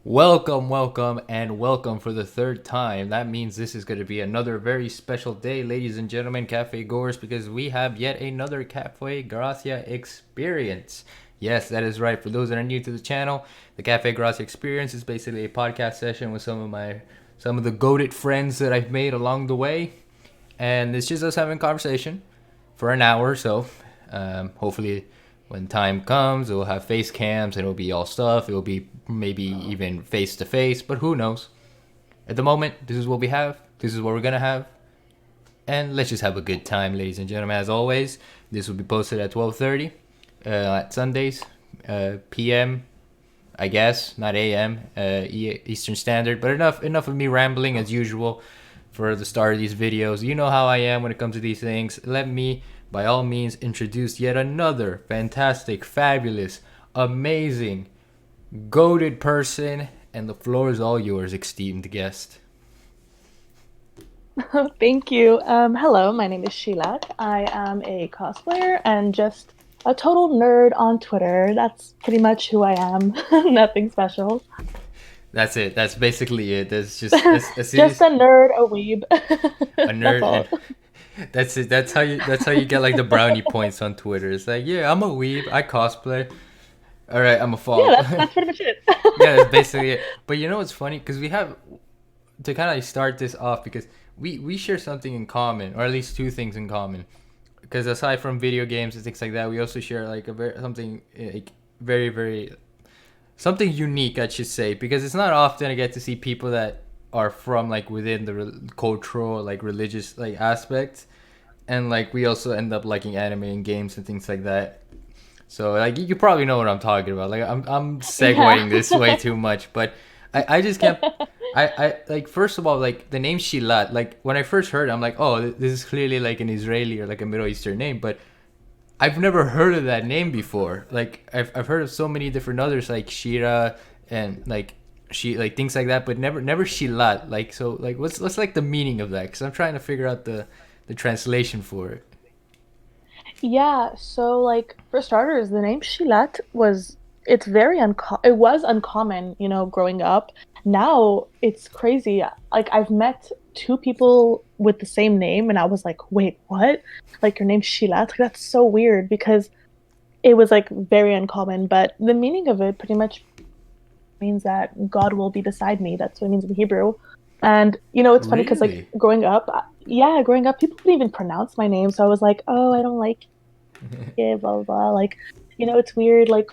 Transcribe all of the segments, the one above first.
And welcome for the third time. That means this is going to be another very special day, ladies and gentlemen, cafe goers, because we have yet another Cafe Gracia Experience. Yes, that is right. For those that are new to the channel, the Cafe Gracia Experience is basically a podcast session with some of the goated friends that I've made along the way, and it's just us having conversation for an hour or so. Hopefully, when time comes, we'll have face cams and it'll be all stuff. It'll be maybe even face to face, but who knows? At the moment, this is what we have. This is what we're gonna have, and let's just have a good time, ladies and gentlemen. As always, this will be posted at 12:30 at Sundays, p.m. I guess, not a.m. Eastern Standard. But enough of me rambling as usual for the start of these videos. You know how I am when it comes to these things. Let me, by all means, introduce yet another fantastic, fabulous, amazing, goated person, and the floor is all yours, esteemed guest. Thank you. Hello, my name is Shilat. I am a cosplayer and just a total nerd on Twitter. That's pretty much who I am. Nothing special. That's it. That's basically it. That's just a Just serious a nerd, a weeb. a That's nerd, and all. that's it. That's how you get like the brownie points on Twitter. It's like, yeah, I'm a weeb. I cosplay. All right, I'm a Yeah, follow. that's pretty much it. Yeah, that's basically it. But you know what's funny? Because we have to kind of start this off because we share something in common, or at least two things in common. Because aside from video games and things like that, we also share like something like very something unique, I should say, because it's not often I get to see people that are from like within the cultural, like religious, like aspects, and like we also end up liking anime and games and things like that. So like you probably know what I'm talking about. Like I'm Yeah. segueing this way too much, but I just can't. I like, first of all, like the name Shilat. Like when I first heard it, I'm like, oh, this is clearly like an Israeli or like a Middle Eastern name, but I've never heard of that name before. Like I've heard of so many different others like Shira and like like things like that, but never Shilat. Like, so like what's like the meaning of that? Because I'm trying to figure out the translation for it. Yeah, so like for starters, the name Shilat it's very it was uncommon, growing up. Now it's crazy. Like I've met two people with the same name and I was like, "Wait, what? Like your name's Shilat?" Like that's so weird because it was like very uncommon, but the meaning of it pretty much means that God will be beside me. That's what it means in Hebrew. And it's funny because like Really? growing up, people couldn't even pronounce my name, so I was like, "Oh, I don't like it, blah blah blah." Like, it's weird. Like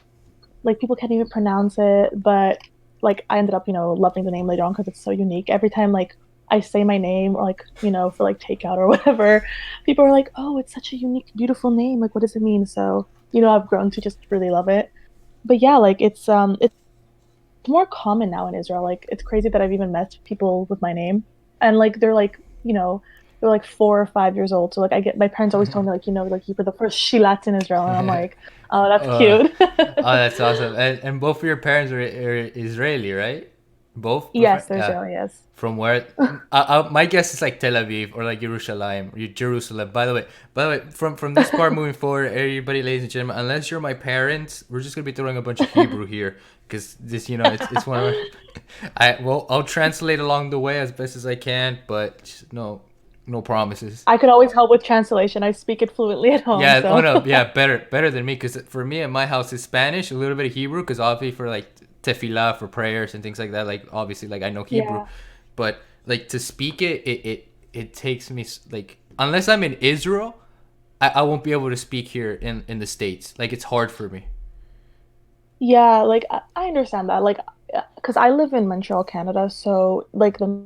people can't even pronounce it, but like I ended up, loving the name later on because it's so unique. Every time like I say my name or like, for like takeout or whatever, people are like, "Oh, it's such a unique, beautiful name. Like, what does it mean?" So, I've grown to just really love it. But yeah, like it's more common now in Israel. Like it's crazy that I've even met people with my name, and like they're like 4 or 5 years old. So like I get my parents always told me like like you were the first Shilat in Israel, and I'm like, oh, that's uh, cute. oh, that's awesome. And both of your parents are Israeli, right? Both? Yes, they're Yeah. Israeli. Yes. From where? My guess is like Tel Aviv or like Jerusalem, Jerusalem. By the way, from this part moving forward, everybody, ladies and gentlemen, unless you're my parents, we're just gonna be throwing a bunch of Hebrew here because this, it's one of my. I'll translate along the way as best as I can, but no promises. I could always help with translation. I speak it fluently at home, Yeah. Oh so no. Yeah. Better than me. Because for me at my house is Spanish, a little bit of Hebrew. Because obviously for like tefillah for prayers and things like that. Like obviously like I know Hebrew, yeah. but like to speak it takes me like unless I'm in Israel, I won't be able to speak here in the states. Like it's hard for me. Yeah, like I understand that. Like because I live in Montreal, Canada, so like the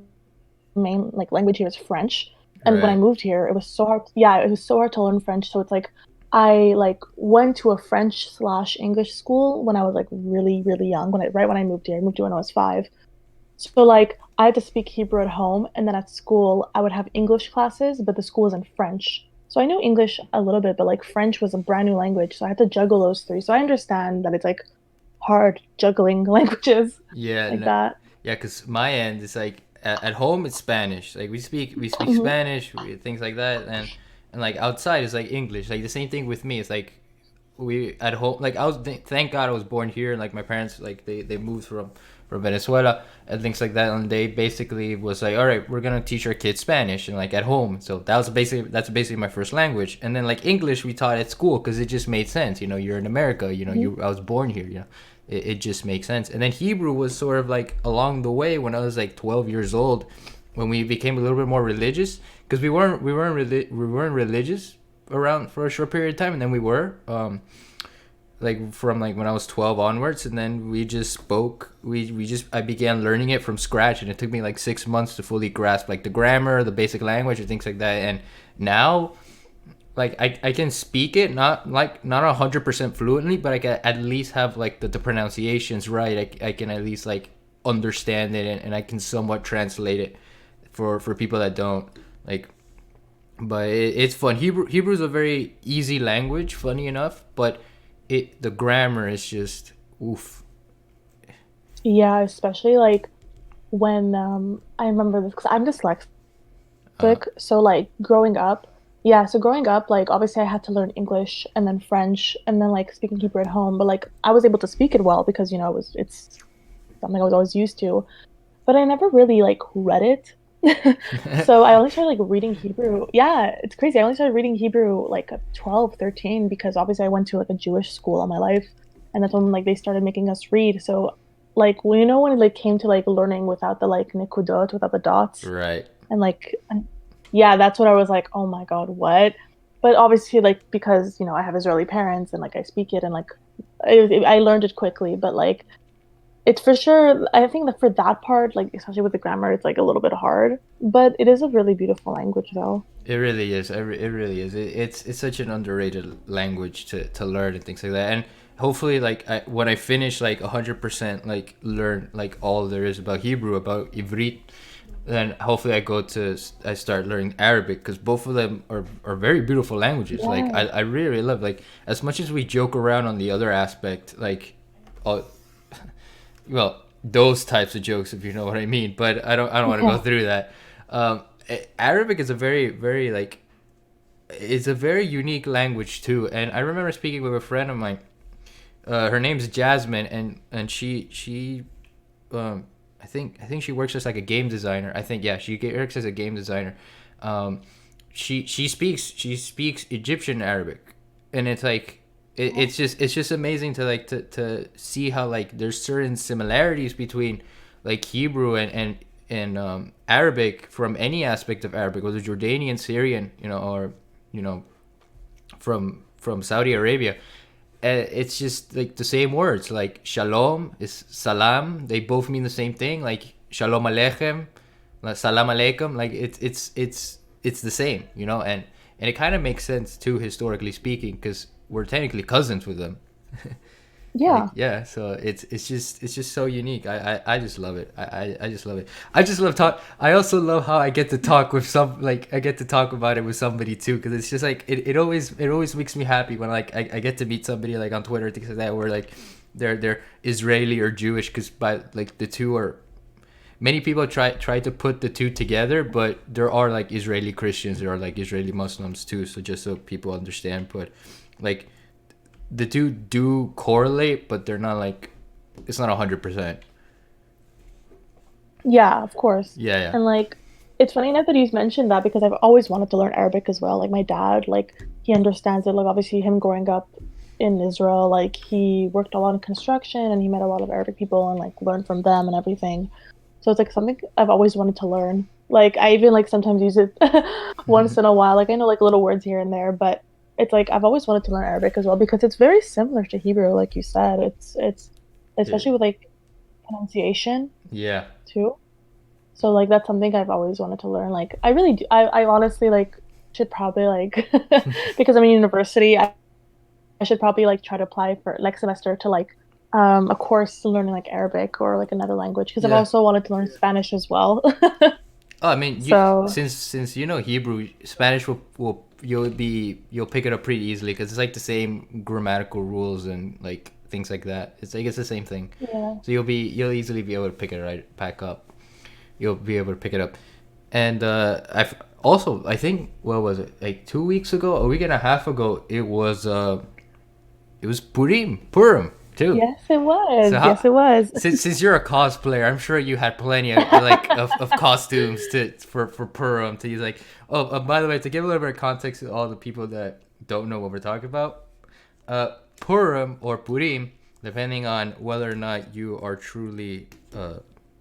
main like language here is French. And when I Right. moved here, it was so hard. Yeah, it was so hard to learn French. So it's like I like went to a French slash English school when I was like really, really young. Right when I moved here, I moved here when I was 5. So like I had to speak Hebrew at home, and then at school I would have English classes, but the school was in French. So I knew English a little bit, but like French was a brand new language, so I had to juggle those three. So I understand that it's like hard juggling languages Yeah. like No, that. yeah. Because my end is like at home it's Spanish. Like we speak Mhm. Spanish, things like that, and like outside it's like English. Like the same thing with me. It's like we at home, like I was thank God I was born here, and like my parents, like they moved from Venezuela and things like that, and they basically was like, all right, we're gonna teach our kids Spanish and like at home. So that's basically my first language, and then like English we taught at school because it just made sense. You know, you're in America. You know, Mhm. you I was born here. You know, it just makes sense. And then Hebrew was sort of like along the way when I was like 12 years old, when we became a little bit more religious, because we weren't religious around for a short period of time, and then we were like from like when I was 12 onwards, and then we just spoke we just I began learning it from scratch, and it took me like 6 months to fully grasp like the grammar, the basic language, and things like that. And now like I can speak it, not 100% fluently, but I can at least have like the pronunciations right. I can at least like understand it, and I can somewhat translate it for people that don't like. But it's fun. Hebrew is a very easy language, funny enough, but the grammar is just oof. Yeah, especially like when I remember this because I'm dyslexic. Uh, So like growing up, yeah, so growing up, like obviously I had to learn English and then French and then like speaking Hebrew at home, but like I was able to speak it well because it's something I was always used to, but I never really like read it. So I only started like reading Hebrew. Yeah, it's crazy. I only started reading Hebrew like at 12, 13 because obviously I went to like a Jewish school all my life, and that's when like they started making us read. So like when when it like came to like learning without the like nikudot, without the dots, right. and yeah, that's what I was like, oh my God, what? But obviously like because I have Israeli parents and like I speak it and like I learned it quickly, but like it's for sure. I think that for that part, like especially with the grammar, it's like a little bit hard, but it is a really beautiful language, though. It really is. It really is. It's such an underrated language to learn and things like that. And hopefully, like when I finish like 100% like learn like all there is about Hebrew, about Ivrit, then hopefully I start learning Arabic, because both of them are very beautiful languages. Like Yeah. I really love, like, as much as we joke around on the other aspect, like, uh, well, those types of jokes, if you know what I mean. But I don't want to go Yeah. through that. Arabic is a very like, it's a very unique language too. And I remember speaking with a friend of mine. Her name's Jasmine, and she um I think she works as like a game designer. I think, yeah, she works as a game designer. Um, she speaks Egyptian Arabic, and it's like it's just amazing to like to see how like there's certain similarities between like Hebrew and Arabic, from any aspect of Arabic, whether Jordanian, Syrian, or you know from Saudi Arabia. It's just like the same words. Like shalom is salam. They both mean the same thing. Like shalom aleichem, like salam aleikum. Like it's the same, and it kind of makes sense too, historically speaking, because we're technically cousins with them. Like, Yeah. yeah, so it's just so unique. I just love it. I just love it. I just love talk. I also love how I get to talk with I get to talk about it with somebody too, because it's just like it always makes me happy when like I get to meet somebody like on Twitter, things like that, where like they're Israeli or Jewish, because by like the two are, many people try to put the two together, but there are like Israeli Christians, there are like Israeli Muslims too, so just so people understand. But like the two do correlate, but they're not like, it's not 100%. Yeah, of course. Yeah, yeah. And like it's funny enough that you mentioned that because I've always wanted to learn Arabic as well. Like my dad, like he understands it. Like obviously him growing up in Israel, like he worked a lot in construction and he met a lot of Arabic people and like learned from them and everything. So it's like something I've always wanted to learn. Like I even like sometimes use it once in a while. Like I know like little words here and there, but it's like I've always wanted to learn Arabic as well because it's very similar to Hebrew, like you said. It's It- especially with like pronunciation yeah. too. So like that's something I've always wanted to learn. Like I really do. I honestly like should probably like because I'm in university, I should probably like try to apply for next semester to like a course learning like Arabic or like another language because I've Yeah. also wanted to learn Spanish as well. Oh, I mean, So since you know Hebrew, Spanish will you'll pick it up pretty easily, because it's like the same grammatical rules and like things like that. It's the same thing. yeah. So you'll easily be able to pick it right back up. You'll be able to pick it up. And I've also, I think, what was it, like 2 weeks ago, a week and a half ago, it was It was Purim too. Yes, it was. So Yes, how, it was. since you're a cosplayer, I'm sure you had plenty of like of costumes to for Purim to use. Like, oh, by the way, to give a little bit of context to all the people that don't know what we're talking about, Purim or Purim, depending on whether or not you are truly,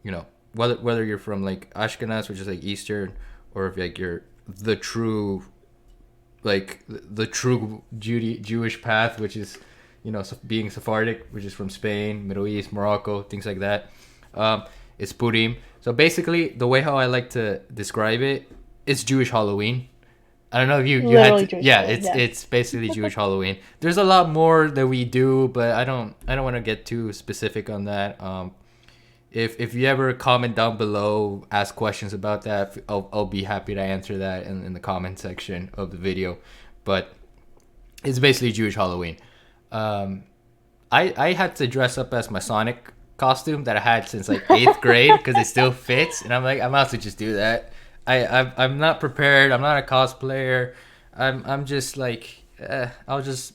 you know, whether you're from like Ashkenaz, which is like Eastern, or if like you're the true, like the true Jewish path, which is, you know, being Sephardic, which is from Spain, Middle East, Morocco, things like that. It's Purim. So basically, the way how I like to describe it, it's Jewish Halloween. I don't know if you had Literally to, Jewish yeah, Halloween, yes. it's basically Jewish Halloween. There's a lot more that we do, but I don't want to get too specific on that. If you ever comment down below, ask questions about that, I'll be happy to answer that in the comment section of the video. But it's basically Jewish Halloween. Um, I had to dress up as my Sonic costume that I had since like eighth grade because it still fits, and I'm like, I might as well just do that. I'm not prepared. I'm not a cosplayer. I'm just like,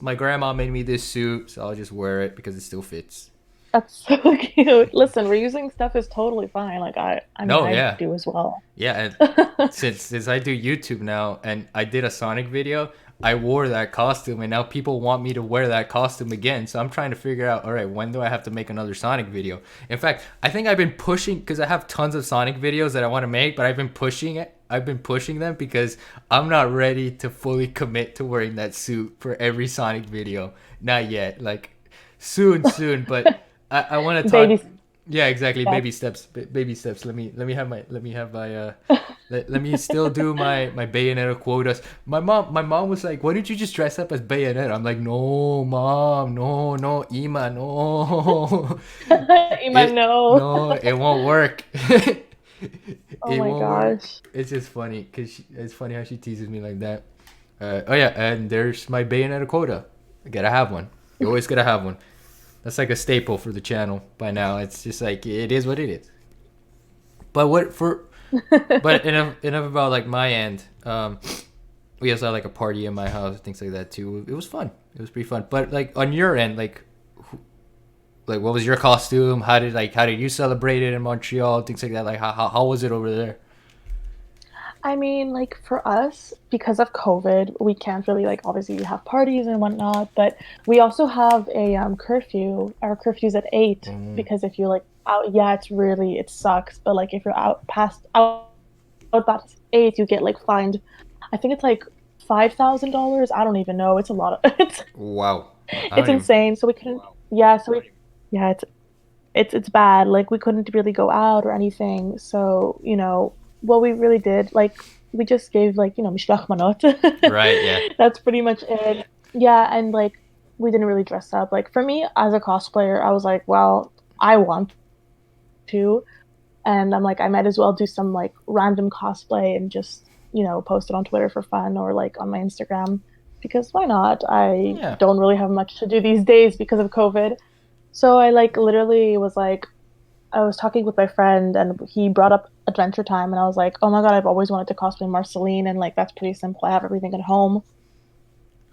my grandma made me this suit, so I'll just wear it because it still fits. That's so cute. Listen, reusing stuff is totally fine. Like I mean, No, I yeah. do as well. Yeah, and since I do YouTube now and I did a Sonic video, I wore that costume and now people want me to wear that costume again. So I'm trying to figure out, all right, when do I have to make another Sonic video? In fact, I think I've been pushing because I have tons of Sonic videos that I want to make, but I've been pushing it. I've been pushing them because I'm not ready to fully commit to wearing that suit for every Sonic video. Not yet. Like soon, but I want to talk. Baby Yeah, exactly. Baby steps. steps. Baby steps. Let me still do my Bayonetta quotas. My mom was like, "Why didn't you just dress up as Bayonetta?" I'm like, "No, mom, no, Ima, no, Iman, no. it won't work. Oh It my won't work." gosh. It's just funny because it's funny how she teases me like that. Oh yeah, and there's my Bayonetta quota. I gotta have one. You always gotta have one. That's like a staple for the channel by now. It's just like it is what it is. But what for? But enough about like my end. We also had like a party in my house, things like that too. It was fun. It was pretty fun. But like on your end, like what was your costume? How did you celebrate it in Montreal? Things like that. Like how was it over there? I mean, like for us, because of COVID, we can't really like obviously have parties and whatnot, but we also have a curfew. Our curfew's at 8 Mm, because if you're like out, yeah, it sucks. But like if you're out past 8, you get like fined. I think it's like $5,000. I don't even know. It's a lot of wow. I it's don't even. insane. So we couldn't. Yeah, so we yeah, it's bad. Like we couldn't really go out or anything. So, what we really did, like we just gave like, mishlach manot. Right. Yeah. That's pretty much it. Yeah, and like we didn't really dress up. Like for me as a cosplayer, I was like, well, I want to, and I'm like, I might as well do some like random cosplay and just, post it on Twitter for fun or like on my Instagram because why not? I Yeah. don't really have much to do these days because of COVID. So I like literally was like, I was talking with my friend and he brought up Adventure Time and I was like, oh my God, I've always wanted to cosplay Marceline and like that's pretty simple. I have everything at home.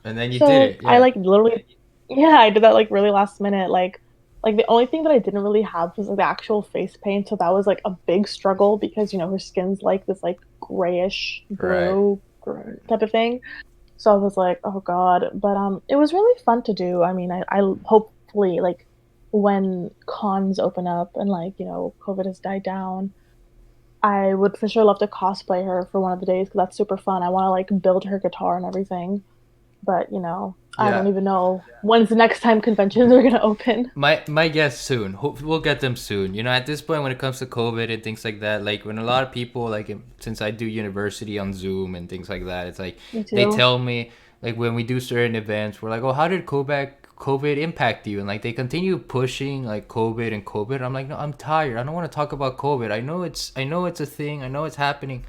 And then you did So it. I Yeah. like literally, yeah, I did that like really last minute. Like the only thing that I didn't really have was like the actual face paint. So that was like a big struggle because her skin's like this like grayish Right. blue type of thing. So I was like, oh God. But it was really fun to do. I mean, I hopefully like when cons open up and like, COVID has died down, I would for sure love to cosplay her for one of the days because that's super fun. I want to like build her guitar and everything. But, I don't Yeah. even know when's the next time conventions are gonna open. My guess soon. We'll get them soon. At this point, when it comes to COVID and things like that, like when a lot of people, like since I do university on Zoom and things like that, it's like Me they too. tell me like when we do certain events, we're like, oh, how did COVID impact you? And like they continue pushing like COVID and COVID. I'm like, no, I'm tired. I don't want to talk about COVID. I know it's a thing. I know it's happening,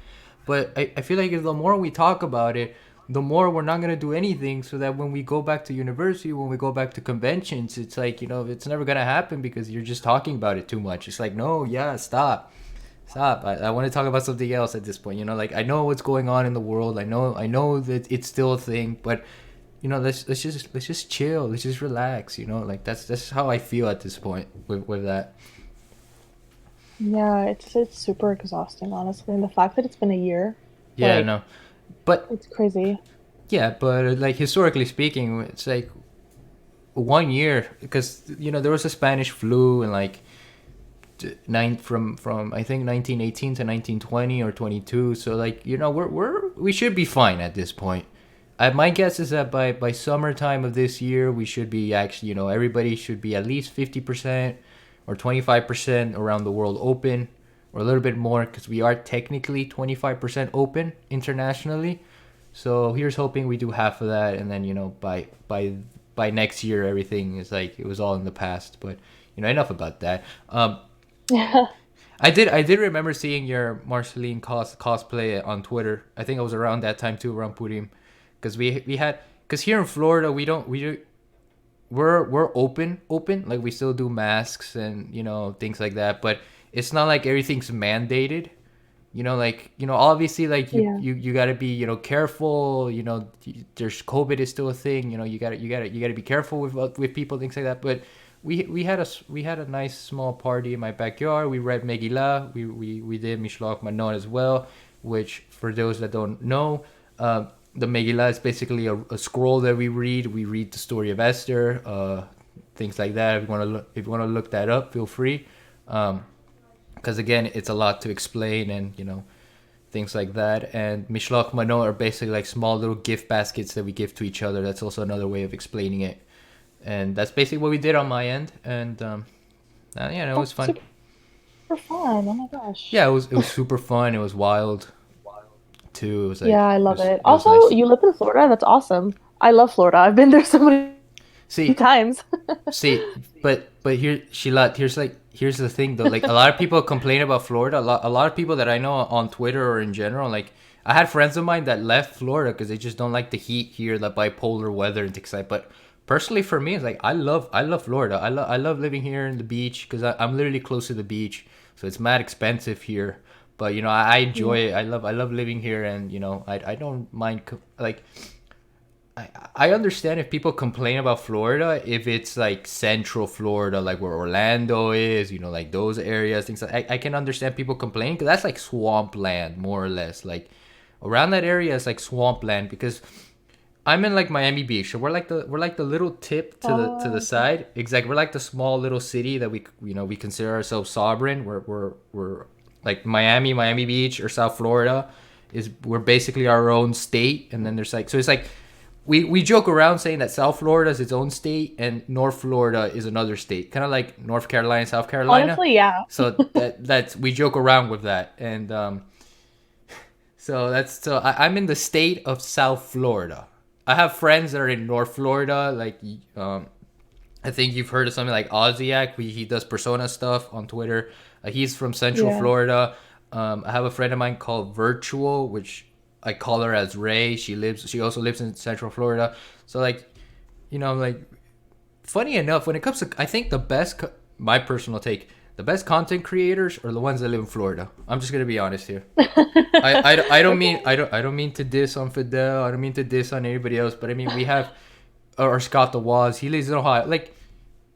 but I feel like the more we talk about it, the more we're not going to do anything, so that when we go back to university, when we go back to conventions, it's like, it's never going to happen because you're just talking about it too much. It's like, no, yeah, stop. I want to talk about something else at this point. Like I know what's going on in the world. I know that it's still a thing, but let's just chill, let's just relax. Like that's how I feel at this point with that. Yeah, it's super exhausting, honestly. And the fact that it's been a year, Yeah, like, no, but it's crazy. yeah, but like historically speaking, it's like 1 year because there was a Spanish flu and like nine from I think 1918 to 1920 or 22. So like we should be fine at this point. My guess is that by summertime of this year, we should be actually everybody should be at least 50% or 25% around the world open, or a little bit more because we are technically 25% open internationally. So here's hoping we do half of that, and then by next year everything is like it was all in the past. But enough about that. Yeah. I did remember seeing your Marceline cosplay on Twitter. I think it was around that time too, around Purim, because we had because here in Florida we're open, like we still do masks and things like that, but it's not like everything's mandated. Like obviously like Yeah. you got to be careful. There's COVID is still a thing. You got to be careful with people, things like that. But we had a nice small party in my backyard. We read Megillah. We did Mishloach Manon as well, which for those that don't know, the Megillah is basically a scroll that we read. We read the story of Esther, things like that. If you want to look that up, feel free. Because again, it's a lot to explain, and things like that. And Mishloach Manon are basically like small little gift baskets that we give to each other. That's also another way of explaining it. And that's basically what we did on my end. And yeah, it was That's fun. super fun. Oh my gosh. Yeah, it was super fun. It was wild too. It was Yeah, like I it love was it. it was Also, nice. you live in Florida. That's awesome. I love Florida. I've been there so many See, times. See, but here, Shilat, here's the thing though. Like a lot of people complain about Florida. A lot of people that I know on Twitter or in general, like I had friends of mine that left Florida because they just don't like the heat here, the bipolar weather and things like. But personally, for me, it's like I love Florida. I love living here in the beach because I'm literally close to the beach, so it's mad expensive here. But I enjoy Yeah. it. I love living here, and I don't mind like I understand if people complain about Florida if it's like central Florida, like where Orlando is, like those areas, things like I can understand people complaining because that's like swampland more or less. Like around that area is like swampland because I'm in like Miami Beach, so we're like the little tip to the Okay. side. Exactly, we're like the small little city that we consider ourselves sovereign. We're like Miami Beach, or South Florida is we're basically our own state, and then there's like so it's like we joke around saying that South Florida is its own state and North Florida is another state, kind of like North Carolina, South Carolina. Honestly, yeah. So that's we joke around with that, and I'm in the state of South Florida. I have friends that are in North Florida, like I think you've heard of something like Oziak. He does Persona stuff on Twitter. He's from Central Yeah. Florida. I have a friend of mine called Virtual, which I call her as Ray. She also lives in Central Florida. So like, like funny enough, when it comes to, I think my personal take, the best content creators are the ones that live in Florida. I'm just gonna be honest here. I don't mean Okay. I don't mean to diss on Fidel. I don't mean to diss on anybody else. But I mean we have or Scott the Waz. He lives in Ohio. Like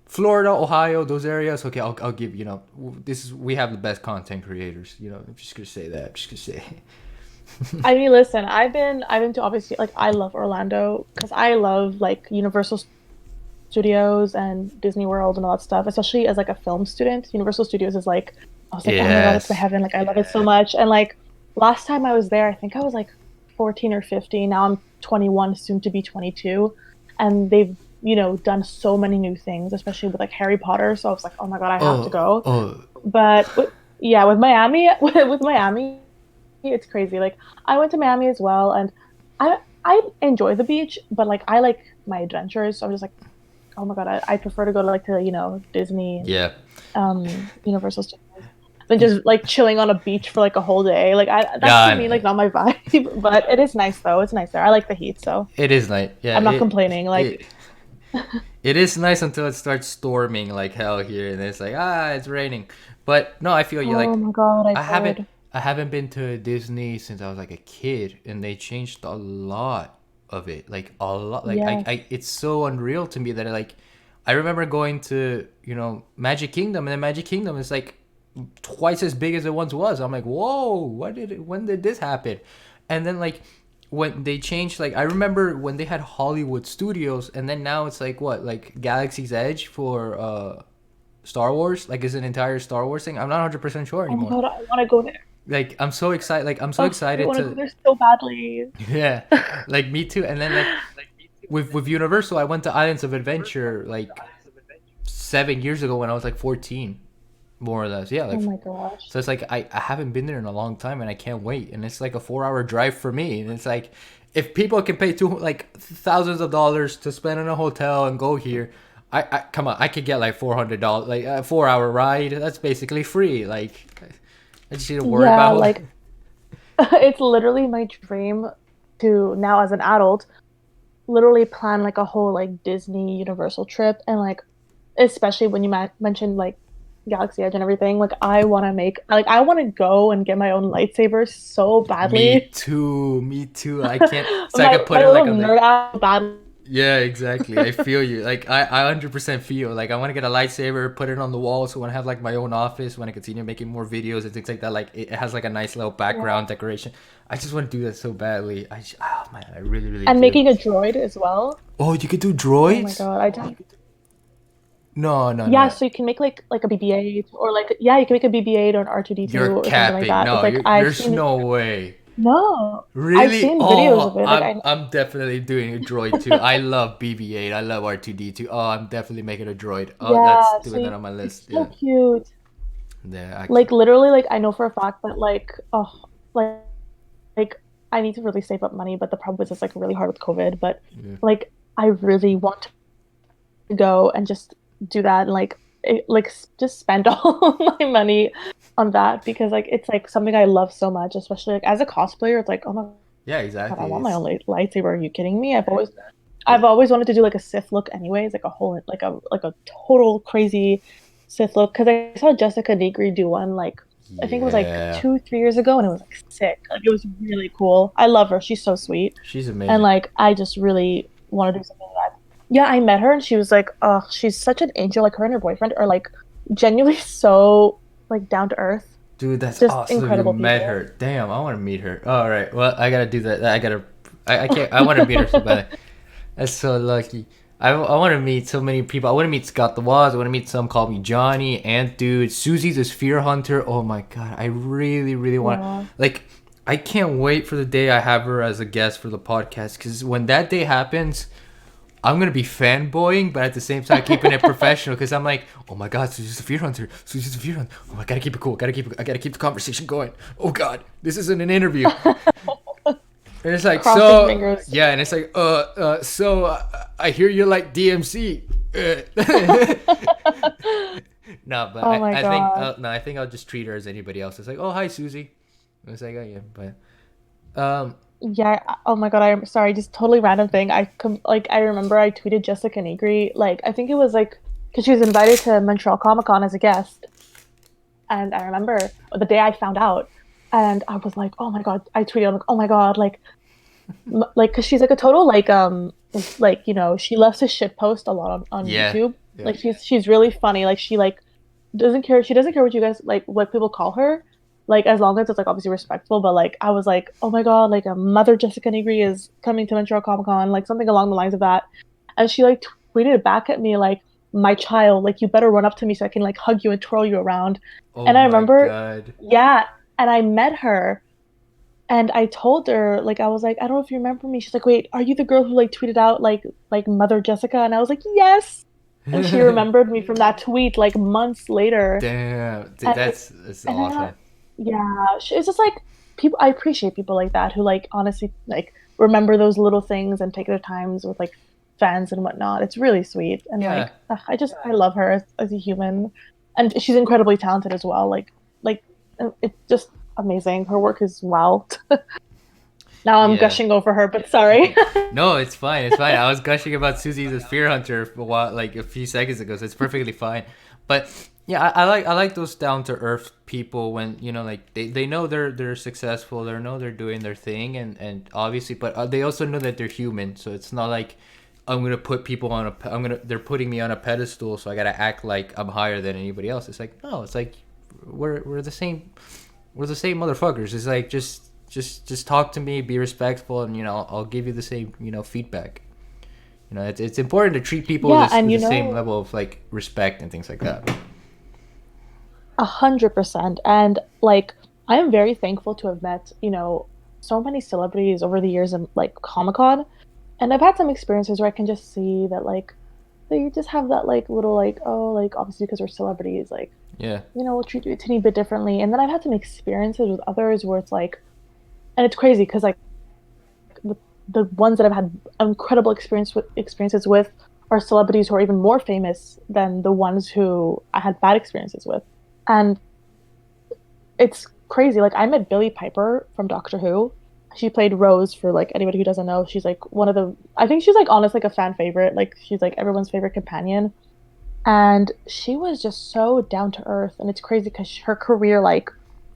Florida, Ohio, those areas. Okay, I'll give we have the best content creators. I'm just gonna say that. I'm just gonna say. I mean, listen, I've been to, obviously, like, I love Orlando because I love like Universal Studios and Disney World and all that stuff, especially as like a film student. Universal Studios is like, I was like, oh my God, it's my Yes. heaven. Like, I love it so much. And like last time I was there, I think I was like 14 or 15. Now I'm 21, soon to be 22. And they've, done so many new things, especially with like Harry Potter. So I was like, oh my God, I have to Oh, go. oh, But yeah, with Miami, with Miami, it's crazy. Like I went to Miami as well, and I enjoy the beach, but like I like my adventures. So I'm just like, oh my God, I prefer to go to like to Disney and yeah. Universal Studios than just like chilling on a beach for like a whole day. Like that's to Yeah, me like not my vibe. But it is nice though. It's nice there. I like the heat, so it is nice. Yeah, I'm not complaining. it Like it is nice until it starts storming like hell here, and it's like it's raining. But no, I feel you. oh Like my God, I've I haven't heard. I haven't been to Disney since I was like a kid, and they changed a lot. of it, like a lot. Like Yes. it's so unreal to me that I remember going to Magic Kingdom, and then Magic Kingdom is like twice as big as it once was. I'm like, whoa, when did this happen? And then like when they changed, like I remember when they had Hollywood Studios, and then now it's like what, like Galaxy's Edge for Star Wars, like is an entire Star Wars thing. I'm not 100% sure Oh my anymore. god, I want to go there. Like I'm so excited, like I'm so Oh, I excited want to go to there so badly. yeah, like me too. And then like with Universal, I went to Islands of Adventure like 7 years ago when I was like 14, more or less. Yeah, Oh like my gosh. so it's like I haven't been there in a long time, and I can't wait. And it's like a 4 hour drive for me. And it's like if people can pay like thousands of dollars to spend in a hotel and go here, I come on, I could get like $400, like a 4 hour ride. That's basically free. Like I just need to worry Yeah, about. like it's literally my dream to now as an adult literally plan like a whole like Disney Universal trip and like especially when you mentioned like Galaxy Edge and everything, like I want to go and get my own lightsaber so Me badly. too. Me too. I can't. So I my could put my it little like on the. nerd out badly. Yeah, exactly. I feel you. Like I 100% feel like I want to get a lightsaber, put it on the wall, so when I have like my own office, when I continue making more videos and things like that, like it has like a nice little Yeah. background decoration. I just want to do that so badly. Oh man, I really, really And do. making a droid as well. Oh, you could do Oh my droids? God, I don't. No, no, Yeah, no. so you can make like a BB-8 or like yeah, you can make a BB-8 or an R2D2 You're or something like capping. that. It's No, like there's no way. I've Really? seen videos Oh, of it. Like I I'm definitely doing a droid too. I love BB-8. I love R2D2. Oh, I'm definitely making a droid. Oh, that's yeah, doing that on my it's list. so Yeah. cute. Yeah, I Like can't. literally, like I know for a fact that like like like I need to really save up money, but the problem is it's like really hard with COVID. But Yeah. like I really want to go and just do that and just spend all my money on that because like it's like something I love so much, especially like as a cosplayer. It's like oh my Yeah, God, I exactly. want my It's own lightsaber. Are you kidding me? I've it, always wanted to do like a Sith look anyways, like a whole like a total crazy Sith look because I saw Jessica Negri do one like I think it was like yeah. 2 3 years ago and it was like sick. Like it was really cool. I love her. She's so sweet. She's And amazing. like I just really want to do something like that. Yeah, I met her and she was like, oh, she's such an angel. Like her and her boyfriend are like genuinely so like down to earth. Dude, that's Just awesome. You incredible met people. her. Damn, I want to meet her. All right. Well, I gotta do that. I can't. I want to meet her so bad. That's so lucky. I want to meet so many people. I want to meet Scott the Woz. I want to meet some call me Johnny, Ant Dude, Susie's a Sphere Hunter. Oh my god, I really, really want. Yeah. Like, I can't wait for the day I have her as a guest for the podcast. Because when that day happens, I'm gonna be fanboying, but at the same time keeping it professional. Because I'm like, oh my god, Susie's a Fear Hunter. Susie's a Fear Hunter. Oh, I gotta keep it cool. I gotta keep the conversation going. Oh god, this isn't an interview. And it's like, Crossing so fingers. yeah, and it's like, I hear you like DMC. No, but Oh my I think God. no, I think I'll just treat her as anybody else. It's like, oh hi Susie. It's like, oh yeah, but Yeah, oh my God, I'm sorry, just totally random thing. I remember I tweeted Jessica Negri, like I think it was like because she was invited to Montreal Comic Con as a guest, and I remember the day I found out, and I was like, oh my God, I tweeted, I'm like, oh my God, like because she's like a total like she loves to shit post a lot on yeah, YouTube. yeah. Like she's really funny. Like she doesn't care what you guys like what people call her. Like as long as it's like obviously respectful. But like I was like, oh my God, like a Mother Jessica Negri is coming to Montreal Comic Con, like something along the lines of that. And she like tweeted back at me like, my child, like you better run up to me so I can like hug you and twirl you around. Oh And I my remember, god. yeah, and I met her and I told her, like, I was like, I don't know if you remember me. She's like, wait, are you the girl who like tweeted out like Mother Jessica? And I was like, yes. And she remembered me from that tweet like months later. Damn, dude, And that's and then awesome. yeah, it's just like people. I appreciate people like that who like honestly like remember those little things and take their times with like fans and whatnot. It's really sweet and Yeah, like I love her as a human, and she's incredibly talented as well. Like it's just amazing. Her work is wow. Now I'm yeah. gushing over her, but sorry. No, it's fine. It's fine. I was gushing about Susie the Spear Hunter for a while, like a few seconds ago, so it's perfectly fine. But Yeah, I like those down to earth people when like they know they're successful, they know they're doing their thing, and obviously, but they also know that they're human, so it's not like I'm gonna put people on they're putting me on a pedestal, so I gotta act like I'm higher than anybody else. It's like no, it's like we're the same, we're the same motherfuckers. It's like just talk to me, be respectful, and I'll give you the same feedback. It's important to treat people Yeah, with and the same level of like respect and things like that. 100%. And like, I am very thankful to have met, so many celebrities over the years in like Comic-Con. And I've had some experiences where I can just see that like they just have that like little like, oh, like obviously because we're celebrities, like, Yeah. we'll treat you a teeny bit differently. And then I've had some experiences with others where it's like, and it's crazy because like the, the ones that I've had incredible experiences with are celebrities who are even more famous than the ones who I had bad experiences with. And it's crazy. Like I met Billie Piper from Doctor Who. She played Rose for like anybody who doesn't know. She's like one of the I think she's like honest like a fan favorite. Like she's like everyone's favorite companion. And she was just so down to earth and it's crazy because her career like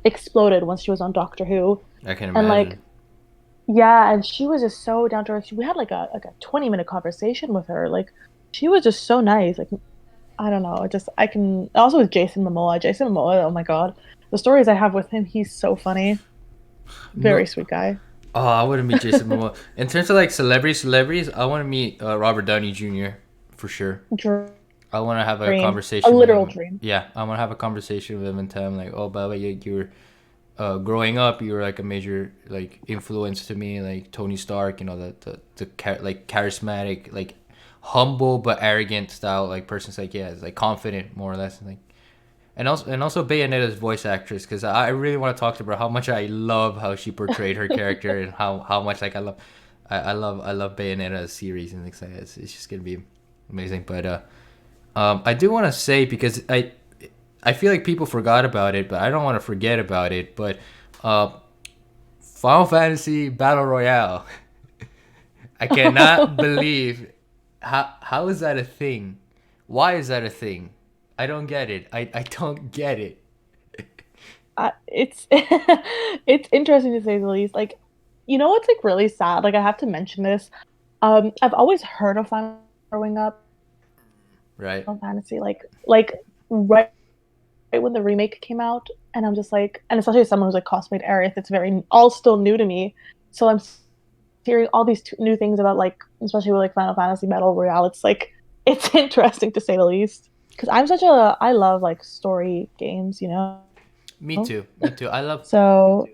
exploded once she was on Doctor Who. I can And like imagine. yeah, and she was just so down to earth. We had like a 20-minute conversation with her. Like she was just so nice. Like I don't know. Just I can also with Jason Momoa. Jason Momoa, oh my God. The stories I have with him, he's so funny. Very No. sweet guy. Oh, I want to meet Jason Momoa. In terms of like celebrities, I want to meet Robert Downey Jr. for sure. I want to have a Dream. A conversation with literal him. dream. Yeah, I want to have a conversation with him and tell him like, oh, by the way, you were growing up, you were like a major like influence to me, like Tony Stark. Like charismatic, like humble but arrogant style like person. It's like it's like confident more or less, and also Bayonetta's voice actress because I really want to talk to her how much I love how she portrayed her character and how much like I love Bayonetta's series and things like that. It's just gonna be amazing. But I do want to say because I feel like people forgot about it, but I don't want to forget about it. But uh, Final Fantasy Battle Royale, I cannot believe how is that a thing? Why is that a thing? I don't get it. I don't get it. It's it's interesting to say the least. Like, what's like really sad? Like, I have to mention this. I've always heard of Final growing up, Right. Final Fantasy, like right when the remake came out, and I'm just like, and especially as someone who's like cosplayed Aerith, it's very all still new to me. So I'm hearing all these new things about like, especially with like Final Fantasy Battle Royale. It's like it's interesting to say the least. Because I love like story games, Me too. Me too. I love So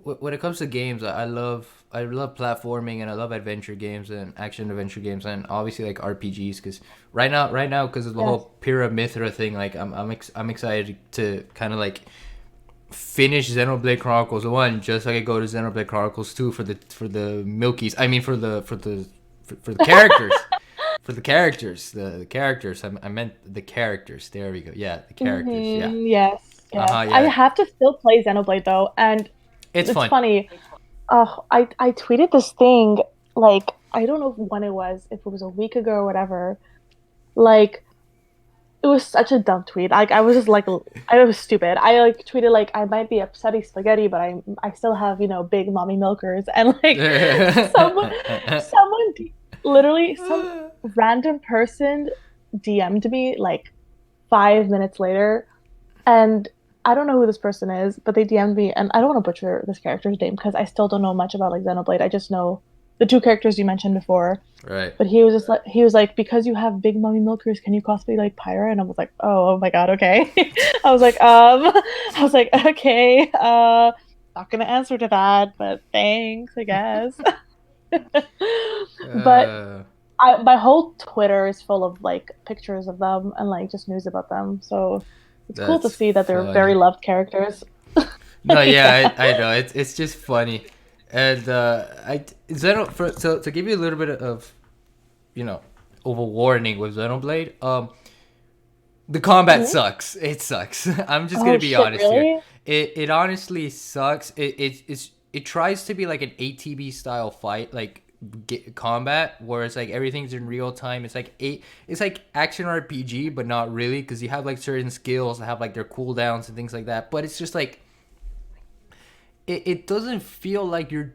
when it comes to games. I love platforming and I love adventure games and action adventure games and obviously like RPGs because right now because of the yes. whole Pyrrha Mithra thing, like I'm excited to kind of like finish Xenoblade Chronicles 1 just so I could go to Xenoblade Chronicles 2 for the Milkies. I mean for the characters. For the characters, the characters. I meant the characters. There we go. Yeah, the characters. Yeah. Yes, Uh yes. huh. I Yeah. have to still play Xenoblade though, and It's it's fun. funny. Oh, I tweeted this thing like I don't know when it was, if it was a week ago or whatever. Like it was such a dumb tweet. Like I was just like I was stupid. I like tweeted like I might be upsetty spaghetti, but I still have big mommy milkers and like someone someone literally some random person DM'd me like 5 minutes later, and I don't know who this person is, but they DM'd me, and I don't want to butcher this character's name because I still don't know much about like Xenoblade. I just know the two characters you mentioned before. Right. But he was like, because you have big mommy milkers, can you cosplay like Pyra? And I was like, oh my god, okay. I was like, okay, not gonna answer to that, but thanks, I guess. But Uh, my whole Twitter is full of like pictures of them and like just news about them. So it's cool to that's see that they're very funny. loved characters. No, yeah, Yeah. I know. It's just funny, and so to give you a little bit of you know of a warning with Xenoblade, the combat Mhm. sucks. It sucks. I'm just gonna Oh be shit, honest here. really? It honestly sucks. It tries to be like an ATB style fight, like combat where it's like everything's in real time. It's like action RPG, but not really, because you have like certain skills that have like their cooldowns and things like that. But it's just like it doesn't feel like you're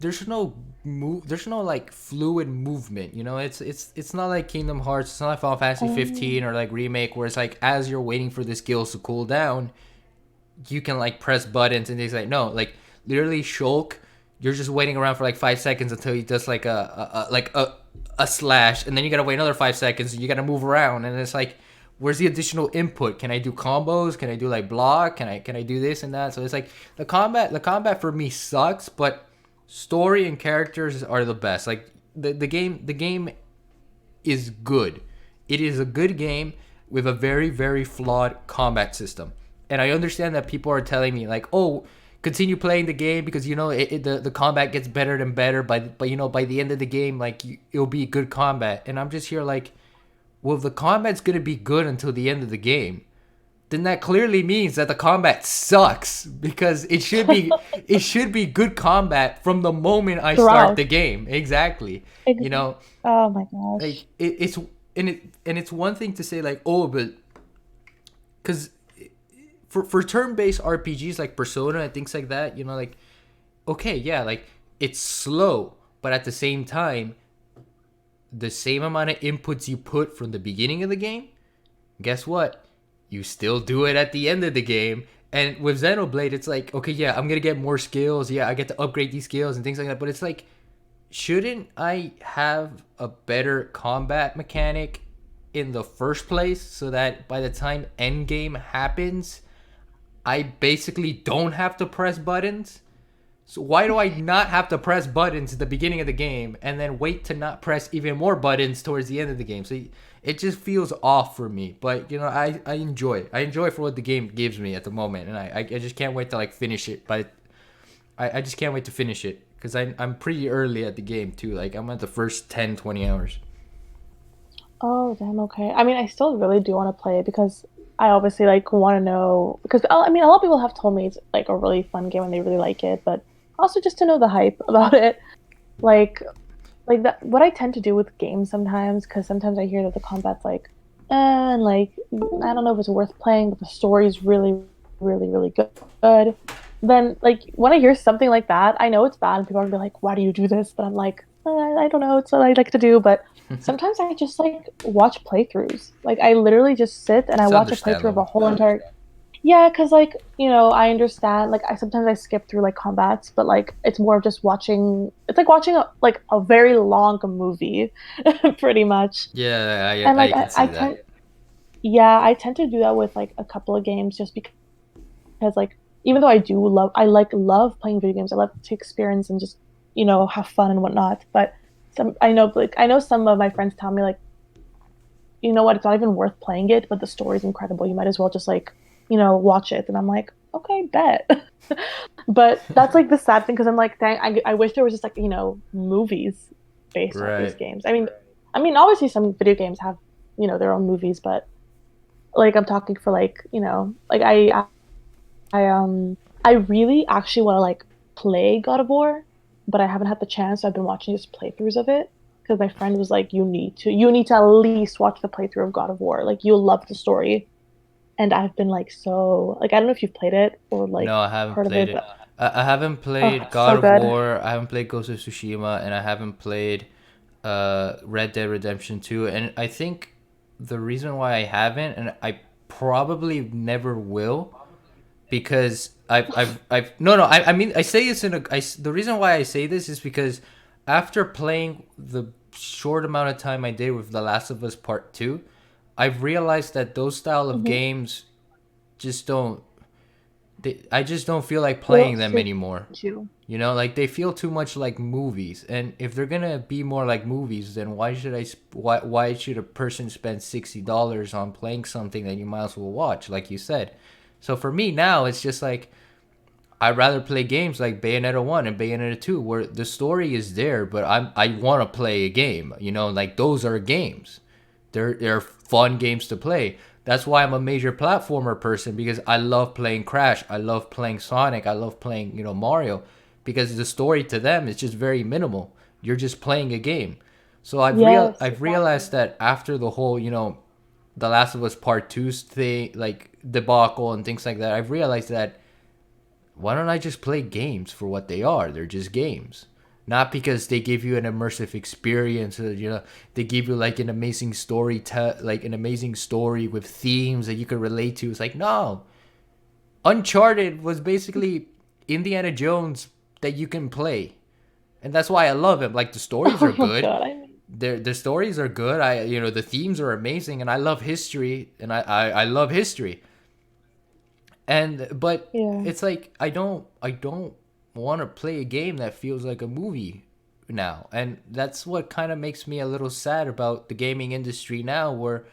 there's no like fluid movement, you know. It's not like Kingdom Hearts, it's not like Final Fantasy 15 or like Remake, where it's like as you're waiting for the skills to cool down, you can like press buttons and things. Like, no, like literally Shulk, you're just waiting around for like 5 seconds until he does like a slash, and then you gotta wait another 5 seconds and you gotta move around, and it's like, where's the additional input? Can I do combos? Can I do like block? Can I do this and that? So it's like the combat for me sucks, but story and characters are the best. Like the game is good. It is a good game with a very, very flawed combat system. And I understand that people are telling me like, "Oh, continue playing the game because you know the combat gets better and better by you know by the end of the game like it'll be good combat." And I'm just here like, well, if the combat's going to be good until the end of the game, then that clearly means that the combat sucks, because it should be good combat from the moment I start Throughout. the game. Exactly. You Ex- know, oh my gosh. like it's one thing to say like, oh, but because for turn-based RPGs like Persona and things like that, you know, like, okay, yeah, like it's slow, but at the same time, the same amount of inputs you put from the beginning of the game, guess what? You still do it at the end of the game. And with Xenoblade, it's like, okay, yeah, I'm gonna get more skills. Yeah, I get to upgrade these skills and things like that. But it's like, shouldn't I have a better combat mechanic in the first place so that by the time endgame happens, I basically don't have to press buttons? So why do I not have to press buttons at the beginning of the game and then wait to not press even more buttons towards the end of the game? So it just feels off for me. But you know, I enjoy it. I enjoy it for what the game gives me at the moment, and I just can't wait to like finish it. But I just can't wait to finish it because I'm pretty early at the game too. Like I'm at the first 10-20 hours. Oh, damn, okay. I mean, I still really do want to play it because I obviously like want to know because I mean, a lot of people have told me it's like a really fun game and they really like it, but also just to know the hype about it. Like like that what I tend to do with games sometimes because sometimes I hear that the combat's like and like I don't know if it's worth playing, but the story's really really good. Then like when I hear something like that, I know it's bad and people are gonna be like, "Why do you do this?" But I'm like, I don't know, it's what I like to do, but sometimes I just like watch playthroughs. Like I literally just sit and I It's watch a playthrough of a understandable. whole entire. Yeah, because like I understand. Like I sometimes I skip through like combats, but like it's more of just watching. It's like watching a very long movie, pretty much. Yeah, And I like can I see that. tend, yeah, I tend to do that with like a couple of games just because like even though I like love playing video games. I love to experience and just have fun and whatnot. But I know some of my friends tell me like you know what, it's not even worth playing it, but the story's incredible. You might as well just like, watch it. And I'm like, okay, bet. But that's like the sad thing because I'm like, dang, I wish there was just like, movies based off these Right. games. I mean, obviously some video games have, their own movies, but like I'm talking for like, like I really actually want to like play God of War, but I haven't had the chance. So I've been watching just playthroughs of it because my friend was like, you need to at least watch the playthrough of God of War. Like you'll love the story. And I've been like so like I don't know if you've played it or No, like I haven't heard of played it, it. but I haven't oh, played God so of good. War. I haven't played Ghost of Tsushima, and I haven't played Red Dead Redemption 2. And I think the reason why I haven't, and I probably never will, because I've no, no. I mean, I say this in a. The reason why I say this is because after playing the short amount of time I did with The Last of Us Part 2, I've realized that those style of Hmm. games just don't I just don't feel like They playing don't them suit anymore. you. You know, like they feel too much like movies. And if they're gonna be more like movies, then why should a person spend $60 on playing something that you might as well watch, like you said? So for me now, it's just like I'd rather play games like Bayonetta 1 and Bayonetta 2 where the story is there, but I want to play a game. You know, like those are games. They're fun games to play. That's why I'm a major platformer person, because I love playing Crash, I love playing Sonic, I love playing, Mario, because the story to them is just very minimal. you're just playing a game. So Yes, I've exactly. realized that after the whole, The Last of Us Part 2's thing, like debacle and things like that, I've realized that why don't I just play games for what they are? They're just games. Not because they give you an immersive experience, or, they give you like an amazing story, like an amazing story with themes that you can relate to. It's like, no, Uncharted was basically Indiana Jones that you can play, and that's why I love him. Like the stories are Oh my good, god, I mean, the stories are good. The themes are amazing, and I love history, and I love history. And but yeah. it's like I don't want to play a game that feels like a movie now, and that's what kind of makes me a little sad about the gaming industry now, where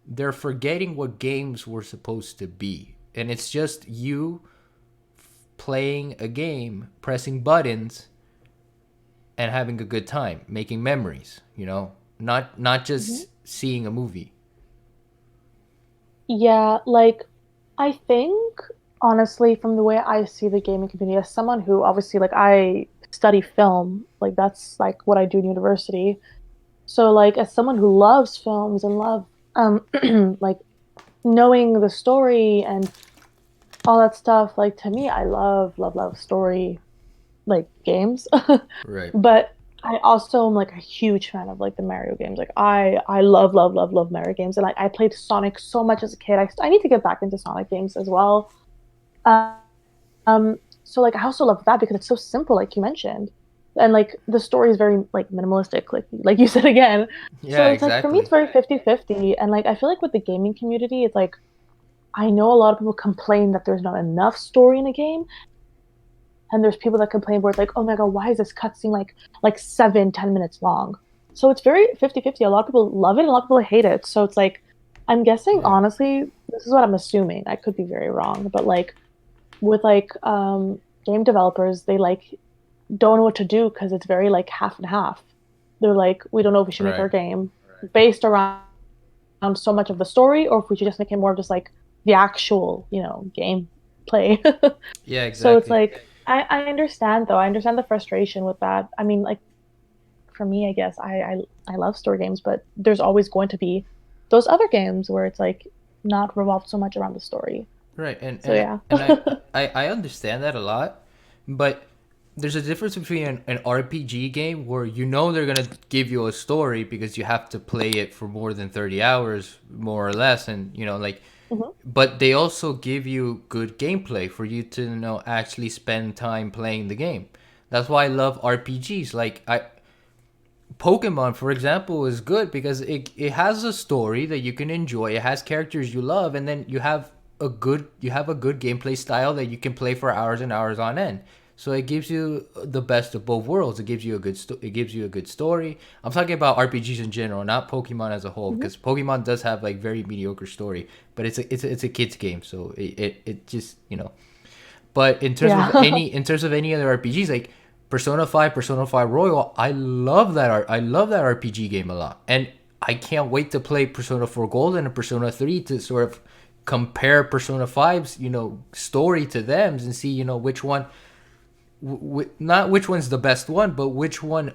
they're forgetting what games were supposed to be, and it's just you playing a game, pressing buttons, and having a good time, making memories. Not Mhm. just seeing a movie. Yeah, like I think honestly, from the way I see the gaming community, as someone who obviously like I study film, like that's like what I do in university. So like as someone who loves films and love like knowing the story and all that stuff, like to me, I love story like games. Right. But I also am like a huge fan of like the Mario games. Like I love Mario games, and like I played Sonic so much as a kid. I need to get back into Sonic games as well. Um, so like I also love that because it's so simple, like you mentioned, and like the story is very like minimalistic, like you said again. Yeah, So it's like for me, exactly. it's very 50-50, and like I feel like with the gaming community, it's like I know a lot of people complain that there's not enough story in a game, and there's people that complain where it's like, oh my god, why is this cutscene like 7-10 minutes long? So it's very 50-50. A lot of people love it, a lot of people hate it. So it's like I'm guessing Yeah. honestly, this is what I'm assuming. I could be very wrong, but like with like game developers, they like don't know what to do because it's very like half and half. They're like, we don't know if we should make Right. our game based around so much of the story or if we should just make it more of just like the actual, game play. Yeah, So it's exactly. like I understand though. I understand the frustration with that. I mean, like for me, I guess I love story games, but there's always going to be those other games where it's like not revolved so much around the story. Right, and So and yeah. and I understand that a lot, but there's a difference between an RPG game where they're gonna give you a story because you have to play it for more than 30 hours, more or less, and Mhm. but they also give you good gameplay for you to actually spend time playing the game. That's why I love RPGs. Like Pokemon, for example, is good because it has a story that you can enjoy. It has characters you love, and then you have a good gameplay style that you can play for hours and hours on end. So it gives you the best of both worlds. It gives you a good story. I'm talking about RPGs in general, not Pokemon as a whole, Mhm. because Pokemon does have like very mediocre story, but it's a kids game, so it just but Yeah. in terms of any other RPGs, like Persona 5 Royal, I love that RPG game a lot, and I can't wait to play Persona 4 Gold and Persona 3 to sort of compare Persona 5's story to them and see which one, not which one's the best one, but which one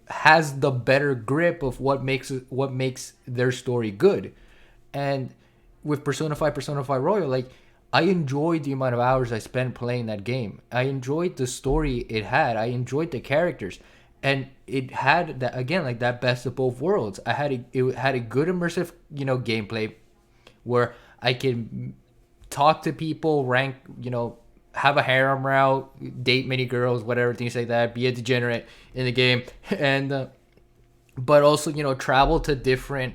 has the better grip of what makes their story good. And with Persona 5 Royal, like I enjoyed the amount of hours I spent playing that game. I enjoyed the story it had. I enjoyed the characters. And it had that again, like that best of both worlds. It had a good immersive, gameplay where I can talk to people, have a harem route, date many girls, whatever, things like that, be a degenerate in the game, and but also travel to different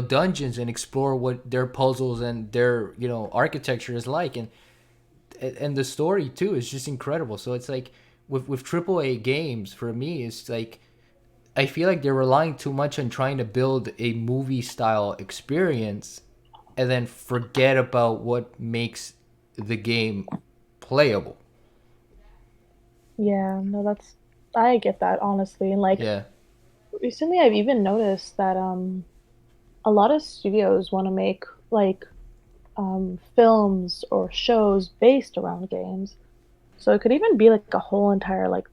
dungeons and explore what their puzzles and their architecture is like, and the story too is just incredible. So it's like with AAA games, for me, it's like I feel like they're relying too much on trying to build a movie style experience and then forget about what makes the game playable. Yeah, no, I get that honestly. And like Yeah. recently I've even noticed that a lot of studios want to make like films or shows based around games. So it could even be like a whole entire like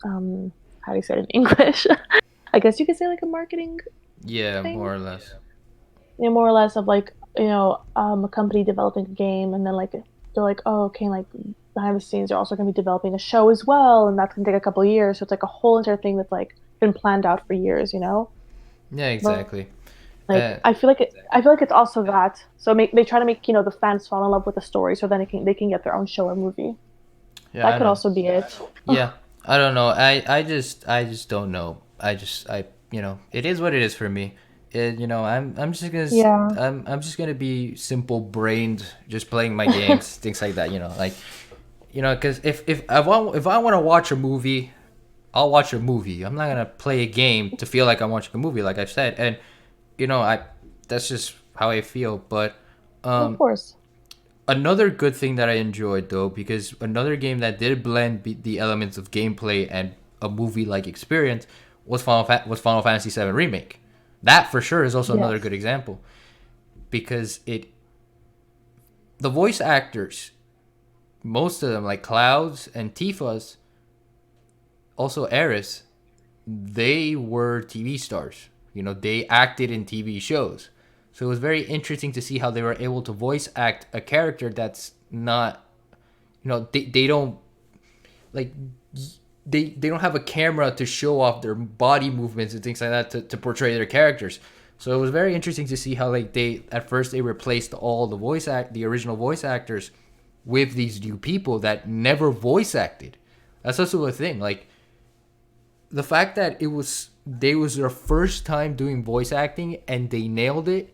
um how do you say it in English? I guess you could say like a marketing Yeah, thing, more or less. more or less of like a company developing a game, and then like they're like, oh, okay, like behind the scenes they're also going to be developing a show as well, and that's going to take a couple of years. So it's like a whole entire thing that's like been planned out for years, Yeah, But exactly. like Uh, I feel like it's also that. So they try to make the fans fall in love with the story, so then they can get their own show or movie. yeah, That I could know. also be it. Yeah, I don't know. I just don't know. It is what it is for me. I'm just gonna Yeah. I'm just gonna be simple brained, just playing my games, things like that. Because if I want to watch a movie, I'll watch a movie. I'm not gonna play a game to feel like I'm watching a movie, like I've said. And I that's just how I feel. But Of um, course. another good thing that I enjoyed though, because another game that did blend the elements of gameplay and a movie like experience was Final Fantasy VII Remake. That for sure is also another Yes. good example because the voice actors, most of them like Clouds and Tifa's, also Eris, they were TV stars. They acted in TV shows. So it was very interesting to see how they were able to voice act a character that's not, they don't like they don't have a camera to show off their body movements and things like that to portray their characters. So it was very interesting to see how like they at first they replaced all the original voice actors with these new people that never voice acted. That's also a thing. Like the fact that was their first time doing voice acting and they nailed it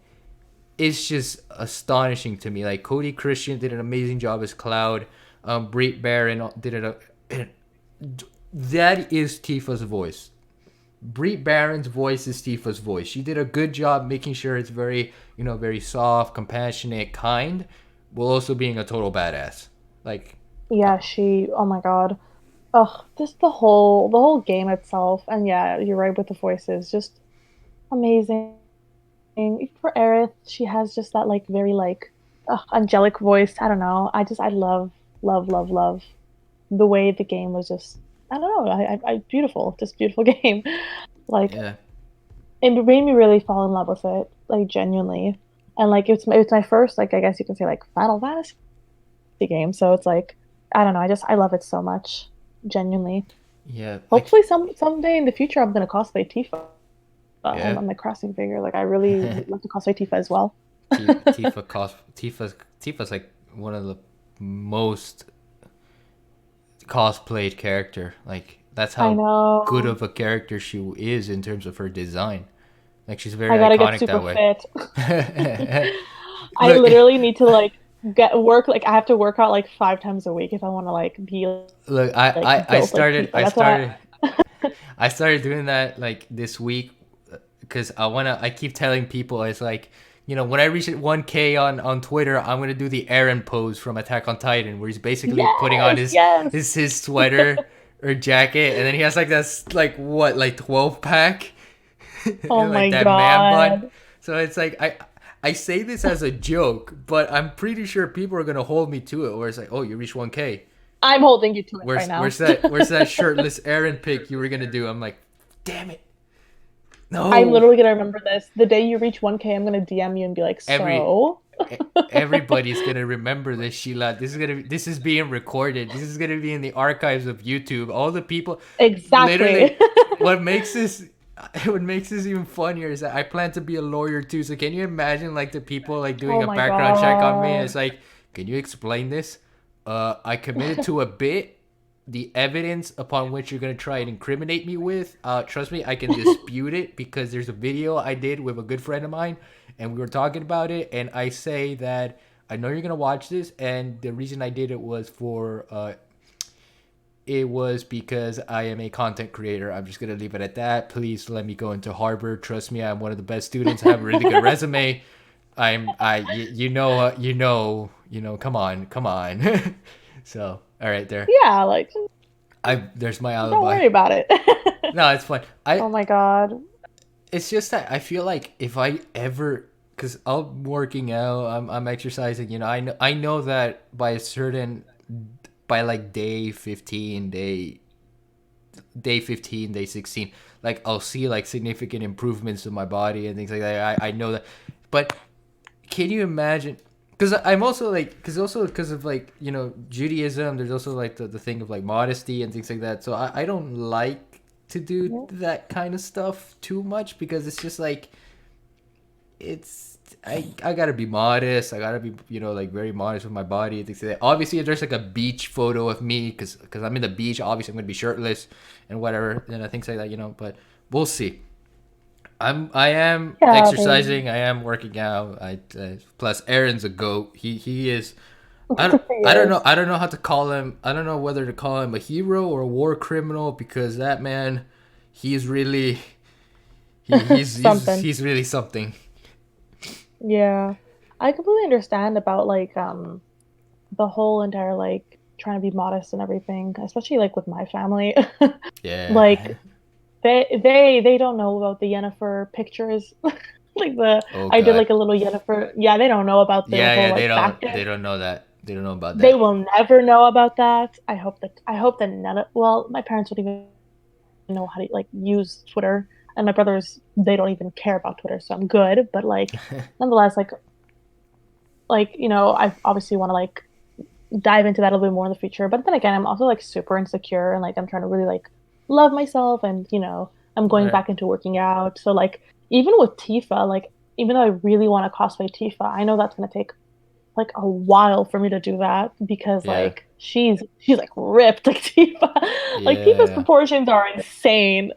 is just astonishing to me. Like Cody Christian did an amazing job as Cloud. Brie Barron did it. That is Tifa's voice. Brie Barron's voice is Tifa's voice. She did a good job making sure it's very, very soft, compassionate, kind, while also being a total badass. Like, Yeah, oh my God. Oh, just the whole game itself. And yeah, you're right with the voices. Just amazing. For Aerith, she has just that like very like angelic voice. I don't know. I love, love, love, love the way the game was just, I don't know. Beautiful. Just beautiful game. Like yeah, it made me really fall in love with it, like genuinely. And like it's my first, like I guess you can say like Final Fantasy game. So it's like I don't know, I love it so much, genuinely. yeah, Hopefully someday in the future I'm gonna cosplay Tifa. yeah. I'm the crossing figure. Like I really would love to cosplay Tifa as well. Tifa's like one of the most cosplayed character. Like that's I how good know. of a character she is in terms of her design. Like she's very I gotta get iconic super that way. fit. I Look, literally need to like get work like I have to work out like 5 times a week if I want to like be look. I, like I I built like started Tifa. I That's why started I started doing that like this week because I keep telling people it's like when I reach 1K on Twitter, I'm gonna do the Aaron pose from Attack on Titan, where he's basically putting on yes, yes. his sweater or jacket, and then he has like that's like what like 12 pack, Oh and like my that man bun. God. So it's like I say this as a joke, but I'm pretty sure people are gonna hold me to it. Where it's like, oh, you reached 1K. I'm holding you to it right Where's now. that shirtless Aaron pic you were gonna do? I'm like, damn it, I'm no. literally gonna remember this. The day you reach 1K, I'm gonna DM you and be like, Every so everybody's gonna remember this, Sheila. This is being recorded. This is gonna be in the archives of YouTube. All the people, literally, exactly. what makes this. What makes this even funnier is that I plan to be a lawyer too. So can you imagine like the people like doing Oh a my background check on me? God. It's like, can you explain this? I committed to a bit. The evidence upon which you're gonna try and incriminate me with, trust me, I can dispute it because there's a video I did with a good friend of mine, and we were talking about it, and I say that I know you're gonna watch this, and the reason I did it was it was because I am a content creator. I'm just gonna leave it at that. Please let me go into Harvard. Trust me, I'm one of the best students. I have a really good resume. Come on, come on. So, all right, there. Yeah, like There's my don't alibi. worry about it. No, it's fine. Oh my God. It's just that I feel like if I ever, because I'm working out, I'm exercising. I know that by like day 15, day day 15, day 16, like I'll see like significant improvements in my body and things like that. I know that, but can you imagine? Because I'm also like, because of like, you know, Judaism, there's also like the thing of like modesty and things like that. So I don't like to do Yeah. that kind of stuff too much, because it's just like, it's I gotta be modest. I gotta be, you know, like very modest with my body and things like that. Obviously, if there's like a beach photo of me, because I'm in the beach, obviously I'm gonna be shirtless and whatever, and things like that, you know. But we'll see. I am Yeah, they, exercising. I am working out. Plus Aaron's a goat. He is. I don't, I don't know. yes, I don't know how to call him. I don't know whether to call him a hero or a war criminal, because that man, he's really something. he's really something. Yeah. I completely understand about like the whole entire like trying to be modest and everything, especially like with my family. Yeah. Like they don't know about the Yennefer pictures. Like the Oh I did God. like a little Yennefer. Yeah, they don't know about the Yeah, whole yeah. like They backend. don't know that. They don't know about They that. will never know about that. I hope that none of, well, my parents would even know how to like use Twitter, and my brothers, they don't even care about Twitter, so I'm good. But like nonetheless, I obviously want to like dive into that a little bit more in the future. But then again, I'm also like super insecure, and like I'm trying to really like love myself, and I'm going Right. back into working out. So like even with Tifa, like even though I really want to cosplay Tifa, I know that's gonna take like a while for me to do that because Yeah. like she's like ripped like Tifa. Like Tifa's Yeah. proportions are insane.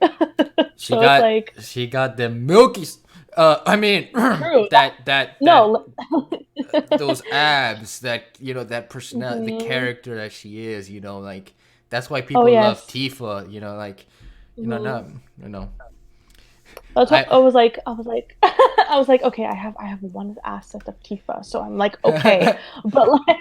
She So it's got like she got the milky. I mean, true. that No. those abs, that, you know, that personality, the Mhm. character that she is, you know, like that's why Oh people love yes. Tifa, you know, like, you know, Mhm. not, you know, That's what I I was like, okay, I have one asset of Tifa, so I'm like, okay. But like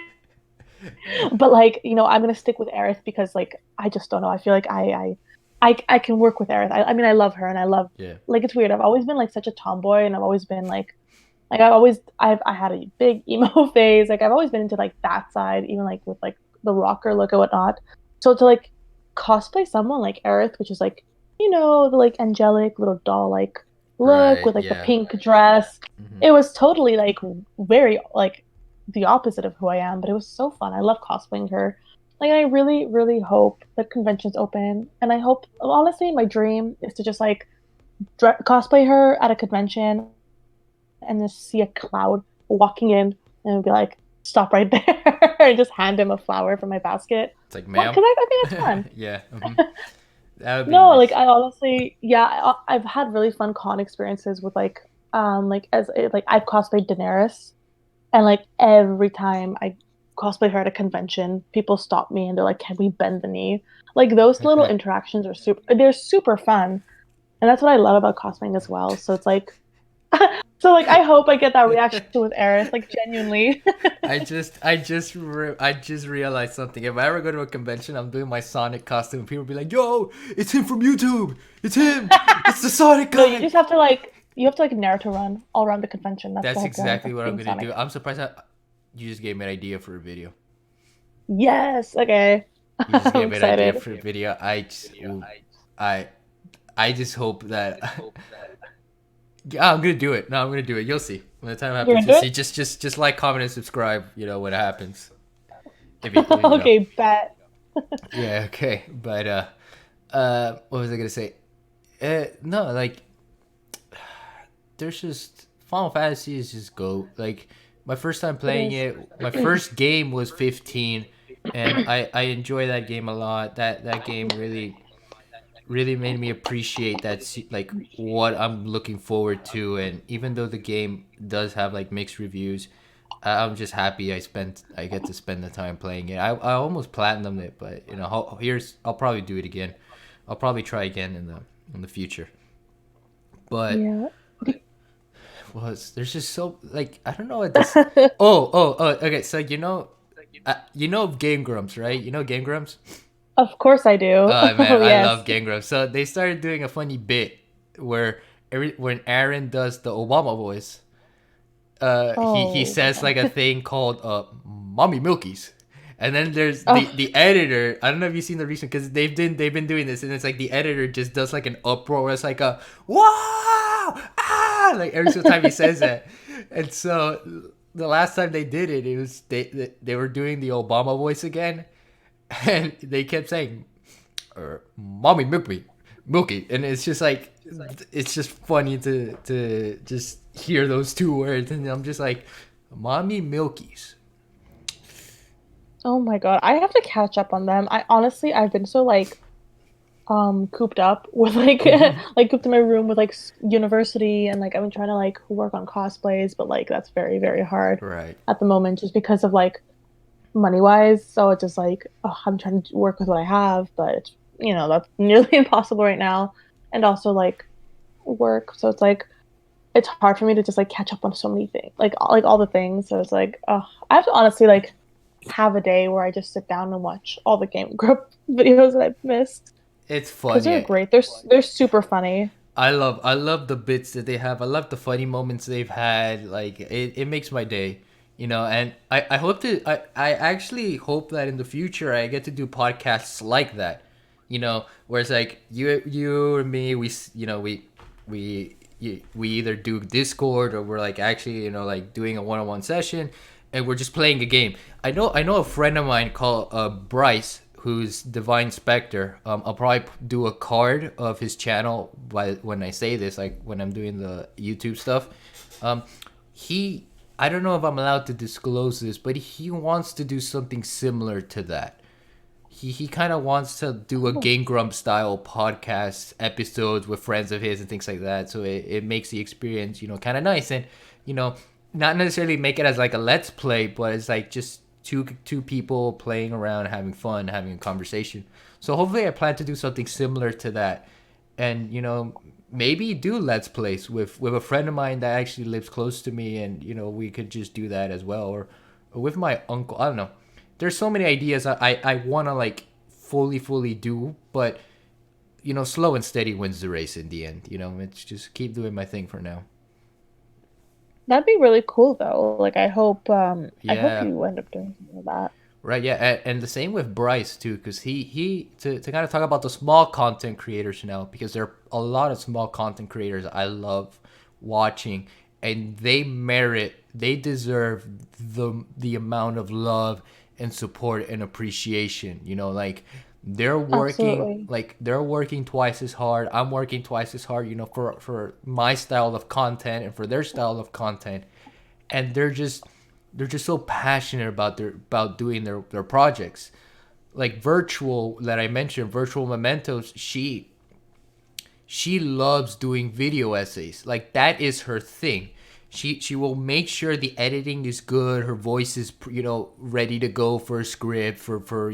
but like, I'm gonna stick with Aerith because like I just don't know. I feel like I can work with Aerith. I mean I love her and I love yeah. like it's weird. I've always been like such a tomboy and I've always been like I had a big emo phase. Like I've always been into like that side, even like with like the rocker look and whatnot. So to like cosplay someone like Aerith, which is like, the like angelic little doll like look Right. with like the Yeah. pink dress, Hmm. it was totally like very like the opposite of who I am, but it was so fun. I love cosplaying her. Like I really, really hope that conventions open, and I hope honestly my dream is to just like cosplay her at a convention and just see a cloud walking in and be like, stop right there and just hand him a flower from my basket. It's like, What? ma'am. Because I think it's fun. Yeah. Hmm. That would be No, like nice. I honestly, yeah, I've had really fun con experiences with like like I've cosplayed Daenerys, and like every time I cosplay her at a convention, people stop me and they're like, "Can we bend the knee?" Like those little interactions are they're super fun, and that's what I love about cosplaying as well. So it's like, so like I hope I get that reaction with Aerith, like genuinely. I just realized something. If I ever go to a convention, I'm doing my Sonic costume. People be like, "Yo, it's him from YouTube. It's him. It's the Sonic No, you guy." just have to like you have to like Naruto run all around the convention. That's the That's whole point exactly of what I'm being gonna do. Sonic. I'm surprised you just gave me an idea for a video. Yes, okay. You just I'm gave me an idea excited. for a video. I I just hope that yeah, I'm gonna do it. No, I'm gonna do it. You'll see when the time You're happens. You'll into see. Just like, comment, and subscribe. You know when it happens. If it? you know. Okay, bet. Yeah. Okay. But what was I gonna say? No, like there's just Final Fantasy is just go. Like my first time It playing is. it, my first game was 15, and I enjoy that game a lot. That game really made me appreciate like what I'm looking forward to. And even though the game does have like mixed reviews, I'm just happy I get to spend the time playing it. I almost platinumed it, but you know, I'll probably do it again. I'll probably try again in the future. But Yeah. was there's just so like I don't know what this. Oh, okay. So you know Game Grumps, right? You know Game Grumps. Of course I do. Oh man, Oh I love yes. Game Grumps. So they started doing a funny bit where when Aaron does the Obama voice, he Oh says like a thing called "Mommy Milkies," And then there's Oh, the editor. I don't know if you've seen the recent, because they've been doing this, and it's like the editor just does like an uproar where it's like a wow, ah, like every single time he says that. And so the last time they did it, it was they were doing the Obama voice again, and they kept saying, "Mommy, milky," and it's just like it's just funny to just hear those two words, and I'm just like, "Mommy milkies." oh my God. I have to catch up on them. I honestly, I've been so like cooped up with like like cooped in my room with like university and like I've been trying to like work on cosplays, but like that's very, very hard Right. at the moment just because of like money wise. So it's just like I'm trying to work with what I have, but you know, that's nearly impossible right now. And also like work. So it's like it's hard for me to just like catch up on so many things, like all the things. So it's like, oh, I have to honestly like have a day where I just sit down and watch all the Game Grump videos that I've missed It's because they're funny. great. They're super funny. I love the bits that they have. I love the funny moments they've had. Like it makes my day, and I hope I actually hope that in the future I get to do podcasts like that, where it's like you or me, we either do Discord or we're like actually, like doing a one-on-one session, and we're just playing a game. I know a friend of mine called Bryce, who's Divine Spectre. I'll probably do a card of his channel when I say this, like when I'm doing the YouTube stuff. Um, he, I don't know if I'm allowed to disclose this, but he wants to do something similar to that. He kind of wants to do a Oh, Game Grump style podcast episodes with friends of his and things like that. So it makes the experience, kind of nice, and you know, not necessarily make it as like a let's play, but it's like just two people playing around, having fun, having a conversation. So hopefully, I plan to do something similar to that, and maybe do let's plays with a friend of mine that actually lives close to me, and we could just do that as well, or with my uncle. I don't know. There's so many ideas I want to like fully do, but slow and steady wins the race in the end. It's just keep doing my thing for now. that'd be really cool though. Like I hope Yeah. you end up doing something like that. Right, yeah, and the same with Bryce too, because he to kind of talk about the small content creators now, because there are a lot of small content creators I love watching, and they deserve the amount of love and support and appreciation. Like Absolutely. they're working twice as hard. I'm working twice as hard. For my style of content and for their style of content, and they're just so passionate about doing their projects. Like virtual that I mentioned, virtual mementos, she loves doing video essays. Like that is her thing. She will make sure the editing is good, her voice is ready to go for a script, for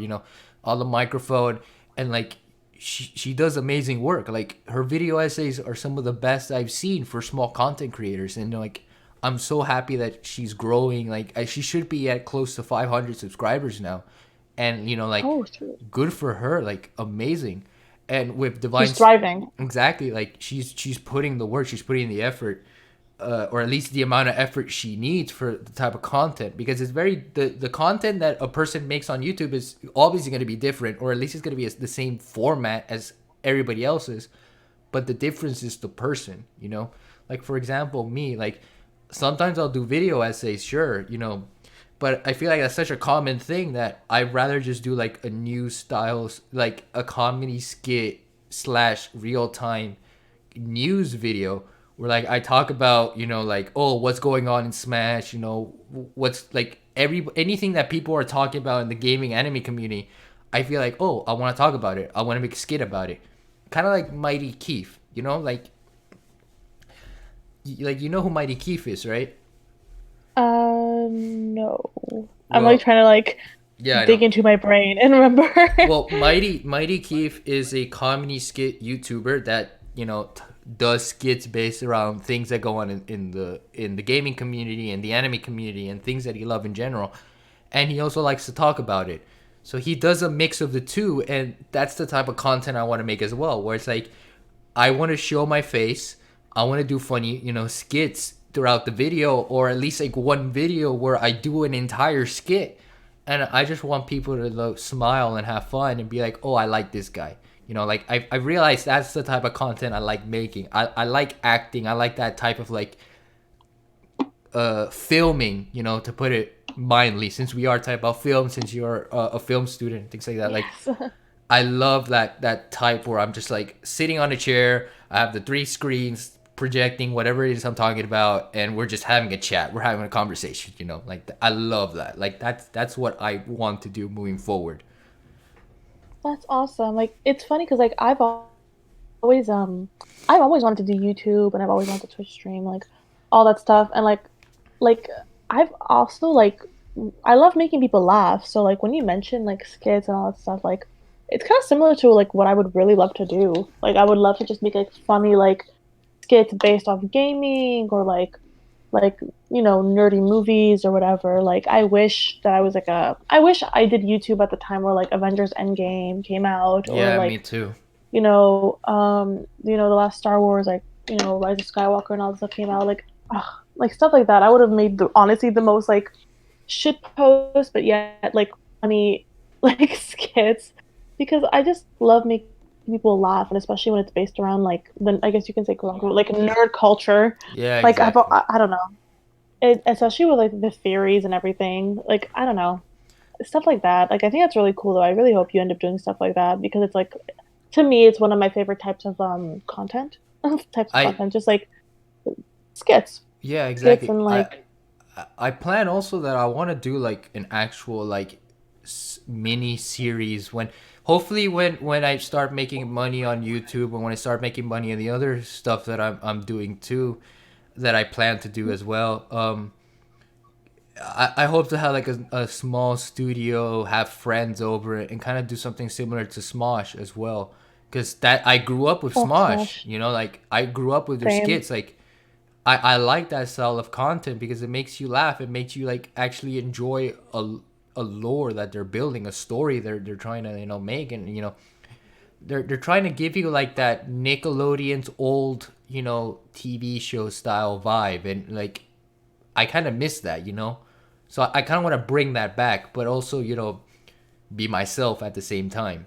all the microphone, and like she does amazing work. Like her video essays are some of the best I've seen for small content creators, and like I'm so happy that she's growing. Like she should be at close to 500 subscribers now, and like Oh, true. good for her. Like amazing. And with She's Divine, thriving. exactly, like she's putting the work, she's putting the effort, or at least the amount of effort she needs for the type of content, because it's very the content that a person makes on YouTube is obviously going to be different, or at least it's going to be the same format as everybody else's, but the difference is the person. Like for example, me, like sometimes I'll do video essays, sure, but I feel like that's such a common thing that I'd rather just do like a new style, like a comedy skit slash real time news video, where like I talk about like, oh, what's going on in Smash, what's like anything that people are talking about in the gaming anime community. I feel like, oh, I want to talk about it, I want to make a skit about it, kind of like Mighty Keith, like who Mighty Keith is, right? No. I'm like Well, trying to like yeah, I know. dig into my brain and remember. Well, Mighty Keith is a comedy skit YouTuber that does skits based around things that go on in the gaming community and the anime community and things that he loves in general, and he also likes to talk about it. So he does a mix of the two, and that's the type of content I want to make as well, where it's like I want to show my face, I want to do funny skits throughout the video, or at least like one video where I do an entire skit, and I just want people to like, smile and have fun and be like, oh, I like this guy. You know, like I realized that's the type of content I like making. I like acting. I like that type of like filming. You know, to put it mildly, since we are type of film, since you're a film student, things like that. Like Yes. I love that type where I'm just like sitting on a chair. I have the three screens projecting whatever it is I'm talking about, and we're just having a chat. We're having a conversation. You know, like I love that. Like that's what I want to do moving forward. That's awesome. Like it's funny because like always I've always wanted to do YouTube and I've always wanted to Twitch stream like all that stuff and like I've also like I love making people laugh. So like when you mention like skits and all that stuff like it's kind of similar to like what I would really love to do. Like I would love to just make like funny like skits based off gaming or like nerdy movies or whatever. Like I wish that I was like a I wish I did YouTube at the time where like Avengers Endgame came out or Yeah, me like too. the last Star Wars, like, Rise of Skywalker and all this stuff came out, like stuff like that. I would have made honestly the most like shit post, but yet like funny like skits because I just love making people laugh, and especially when it's based around like the I guess you can say quote unquote like nerd culture. Yeah, Like exactly. I don't know, especially with like the theories and everything. Like I don't know stuff like that. Like I think that's really cool though. I really hope you end up doing stuff like that because it's like to me it's one of my favorite types of content types of I content just like skits Yeah, skits exactly. and like I plan also that I want to do like an actual like mini series when hopefully when I start making money on YouTube and when I start making money on the other stuff that I'm doing too that I plan to do as well. I hope to have like a small studio, have friends over it, and kind of do something similar to Smosh as well. Because that I grew up with oh Smosh, smash you know, like I grew up with their same skits. Like I like that style of content because it makes you laugh. It makes you like actually enjoy a lore that they're building, a story they're trying to make, and they're trying to give you like that Nickelodeon's old TV show style vibe, and like I kind of miss that, so I kind of want to bring that back, but also be myself at the same time.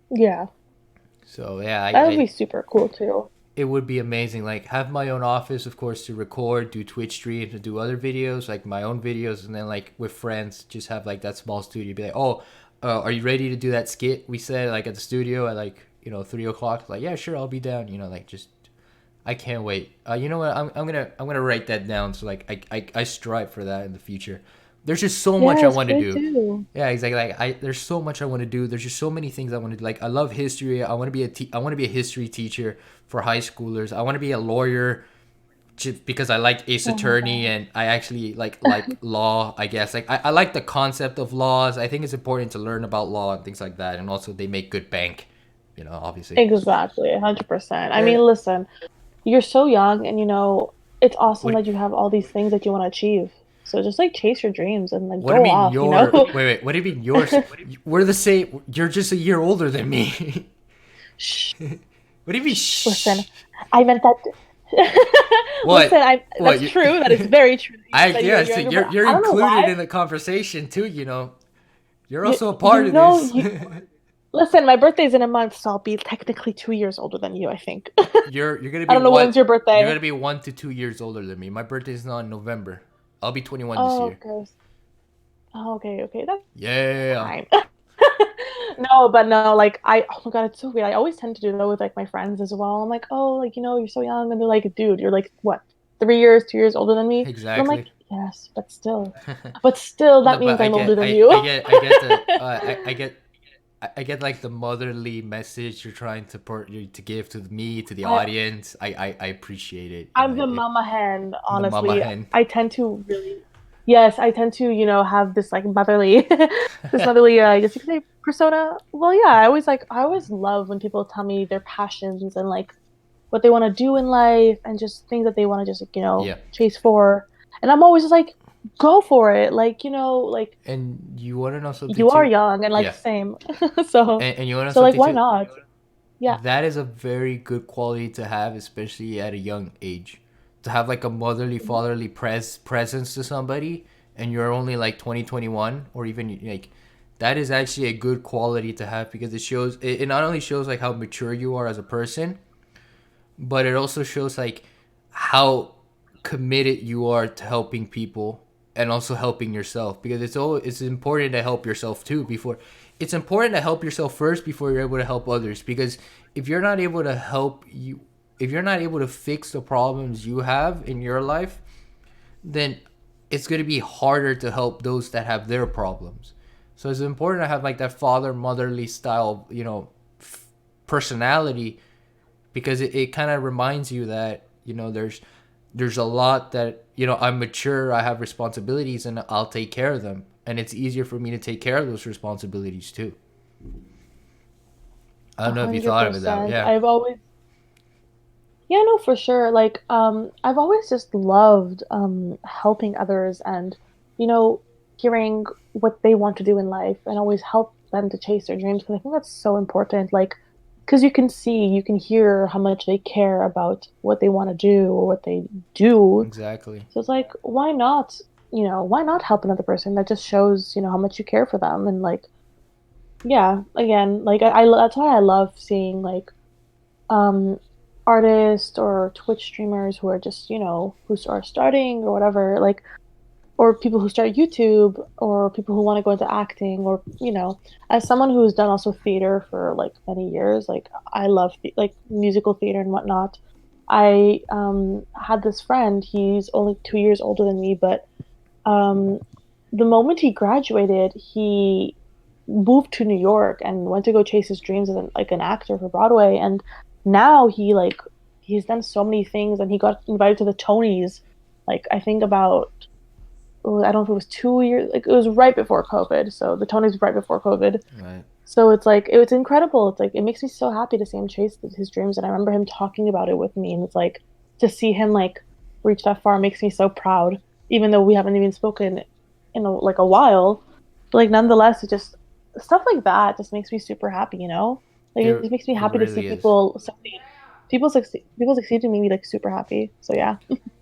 yeah So yeah, that would be super cool too. it would be amazing. Like have my own office, of course, to record, do Twitch streams, to do other videos, like my own videos, and then like with friends, just have like that small studio. Be like, oh, are you ready to do that skit we said like at the studio at like 3 o'clock? Like yeah, sure, I'll be down. Like just I can't wait. You know what? I'm gonna write that down so like I strive for that in the future. There's just so much I Yes, want to please do. do. Yeah, exactly. Like there's so much I want to do. There's just so many things I want to do. Like I love history. I want to be I want to be a history teacher for high schoolers. I want to be a lawyer just because I like Ace Oh my Attorney god. and I actually like law. I guess like I like the concept of laws. I think it's important to learn about law and things like that. And also they make good bank. Obviously. Exactly, 100%. I mean, And listen, you're so young and it's awesome what that you have all these things that you want to achieve. So just like chase your dreams and like What do you go mean off, wait, what do you mean yours? We're the same. You're just a year older than me. Shh. What do you mean Listen, shh? I meant that. Listen, What? I What? that's true. That is very true that you're Yeah, so younger, but you're I don't know included why. in the conversation too, You're You also a you part of know this. you listen. My birthday's in a month, so I'll be technically 2 years older than you. I think. You're gonna I be don't know when's your you're birthday. gonna be 1 to 2 years older than me. My birthday's not in November. I'll be 21 this Oh, year. okay. Oh, okay. That's Yeah. fine. No, but no, like oh my God, it's so weird. I always tend to do that with like my friends as well. I'm like, oh, like, you're so young. And they're like, dude, you're like, what, 3 years, 2 years older than me? And I'm like, Exactly. yes, but still, No, that but means I I'm older get, than I you. get, I get the, I get like the motherly message you're trying to give to me, to the I, audience. I appreciate it. I'm the mama hen, The mama honestly. hen. I tend to really, yes, I tend to, have this like motherly, this motherly, I guess you could say persona. Well, yeah, I always love when people tell me their passions and like what they want to do in life and just things that they want to just, like, Yeah, chase for. And I'm always just like, go for it. Like, like and you want to know something you are too? young and like Yeah, same. So, and you want to know so like, something why too? not? Yeah. That is a very good quality to have, especially at a young age. To have like a motherly, fatherly presence to somebody and you're only like 2021 or even like that is actually a good quality to have because it not only shows like how mature you are as a person, but it also shows like how committed you are to helping people and also helping yourself because it's important to help yourself too before it's important to help yourself first before you're able to help others because if you're not able to help you if you're not able to fix the problems you have in your life, then it's going to be harder to help those that have their problems. So it's important to have like that father motherly style, personality because it kind of reminds you that there's a lot that I'm mature, I have responsibilities, and I'll take care of them, and it's easier for me to take care of those responsibilities too. I A don't know if you thought of it that way. 100%. Yeah, I've always, yeah, no, for sure. Like, I've always just loved helping others and, you know, hearing what they want to do in life and always help them to chase their dreams because I think that's so important. Like, because you can hear how much they care about what they want to do or what they do. exactly. So it's like, why not help another person? That just shows, how much you care for them. And like, yeah, again, like that's why I love seeing like um artists or Twitch streamers who are just, who are starting or whatever, like or people who start YouTube or people who want to go into acting or, as someone who's done also theater for like many years, like I love like musical theater and whatnot. I had this friend, he's only 2 years older than me, but um the moment he graduated, he moved to New York and went to go chase his dreams as like an actor for Broadway. And now he's done so many things, and he got invited to the Tonys. Like I think about I don't know if it was 2 years, like it was right before COVID. So the Tonys was right before COVID. Right. So it's like it's incredible. It's like it makes me so happy to see him chase his dreams, and I remember him talking about it with me, and it's like to see him like reach that far makes me so proud, even though we haven't even spoken in like a while. But like nonetheless, it just stuff like that just makes me super happy, you know? Like It it makes me it happy to see really is. people succeed. People succeed to make me like super happy. So yeah.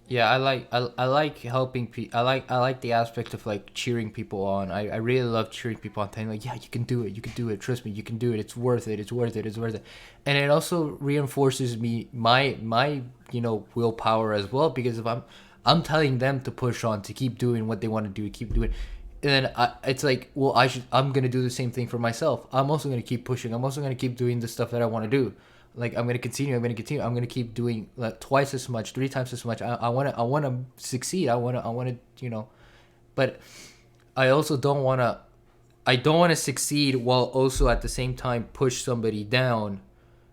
Yeah, I like helping people. I like the aspect of like cheering people on. I really love cheering people on, saying like, yeah, you can do it. Trust me, you can do it. It's worth it. It's worth it. It's worth it. And it also reinforces my willpower as well because if I'm telling them to push on, to keep doing what they want to do, keep doing. And then it's like, well, I'm gonna do the same thing for myself. I'm also gonna keep pushing. I'm also gonna keep doing the stuff that I want to do. Like I'm gonna continue. I'm gonna keep doing like twice as much, three times as much. I wanna succeed. I wanna but I also don't wanna. I don't wanna succeed while also at the same time push somebody down.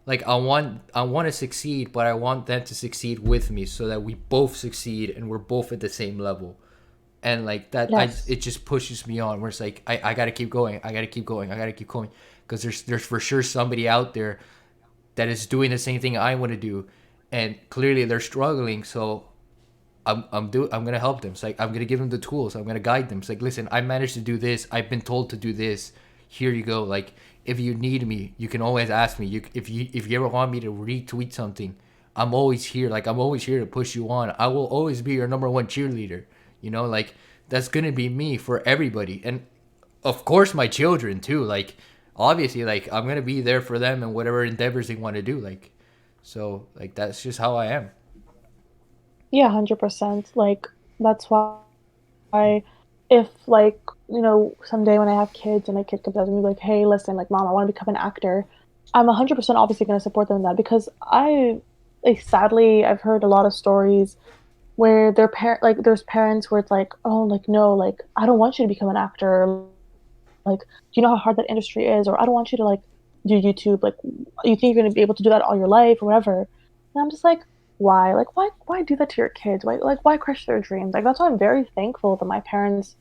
Like I want to succeed, but I want them to succeed with me so that we both succeed and we're both at the same level. And like that, Yes. it just pushes me on. Where it's like I gotta keep going. I gotta keep going. I gotta keep going because there's for sure somebody out there that is doing the same thing I want to do, and clearly they're struggling. So I'm gonna help them. It's like I'm gonna give them the tools. I'm gonna guide them. It's like, listen, I managed to do this. I've been told to do this. Here you go. Like if you need me, you can always ask me. If you ever want me to retweet something, I'm always here. Like I'm always here to push you on. I will always be your number one cheerleader. Like that's gonna be me for everybody, and of course my children too. Like obviously, like I'm gonna be there for them and whatever endeavors they want to do. Like so, like that's just how I am. Yeah, 100%. Like that's why if like, someday when I have kids and my kid comes up to me like, "Hey, listen, like mom, I want to become an actor." I'm 100% obviously going to support them in that because like sadly I've heard a lot of stories where there's parents where it's like, "Oh, like no, like I don't want you to become an actor. Like, do you know how hard that industry is? Or I don't want you to like do YouTube. Like, you think you're gonna be able to do that all your life or whatever." And I'm just like, why? Like, why do that to your kids? Why crush their dreams? Like, that's why I'm very thankful that my parents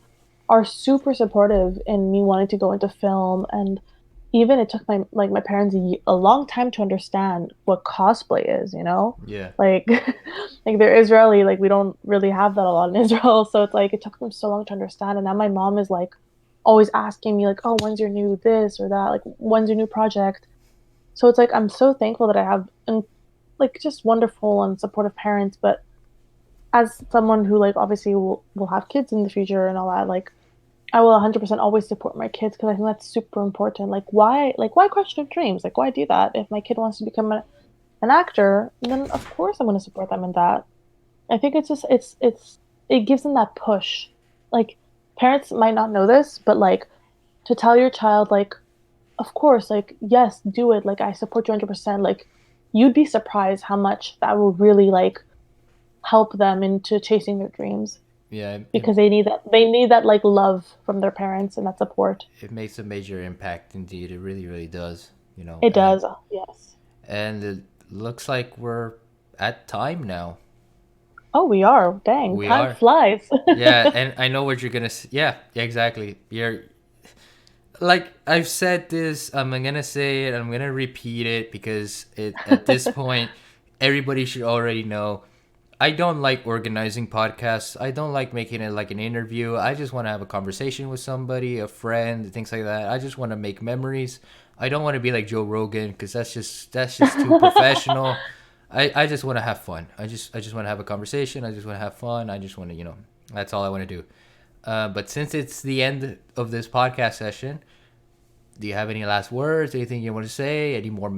are super supportive in me wanting to go into film. And even it took my parents a long time to understand what cosplay is. Yeah. Like, like they're Israeli. Like, we don't really have that a lot in Israel. So it's like it took them so long to understand. And now my mom is like always asking me like, "Oh, when's your new this or that? Like, when's your new project?" So it's like I'm so thankful that I have like just wonderful and supportive parents. But as someone who like obviously will have kids in the future and all that, like I will 100% always support my kids because I think that's super important. Like why question their dreams? Like why do that? If my kid wants to become an actor, then of course I'm going to support them in that. I think it's just it gives them that push. Like parents might not know this, but like to tell your child like of course like yes, do it. Like I support you 100%. Like you'd be surprised how much that will really like help them into chasing their dreams Yeah, because they need that like love from their parents and that support. it makes a major impact indeed. It really, really does. It does. Yes. And it looks like we're at time now. Oh, we are. Dang, We time are. flies. Yeah, and I know what you're gonna. Yeah, exactly. You're like I've said this. I'm gonna say it. I'm gonna repeat it because at this point, everybody should already know. I don't like organizing podcasts. I don't like making it like an interview. I just want to have a conversation with somebody, a friend, things like that. I just want to make memories. I don't want to be like Joe Rogan because that's just too professional. I just want to have fun. I just want to have a conversation. I just want to have fun. I just want to that's all I want to do. But since it's the end of this podcast session, do you have any last words? Anything you want to say? Any more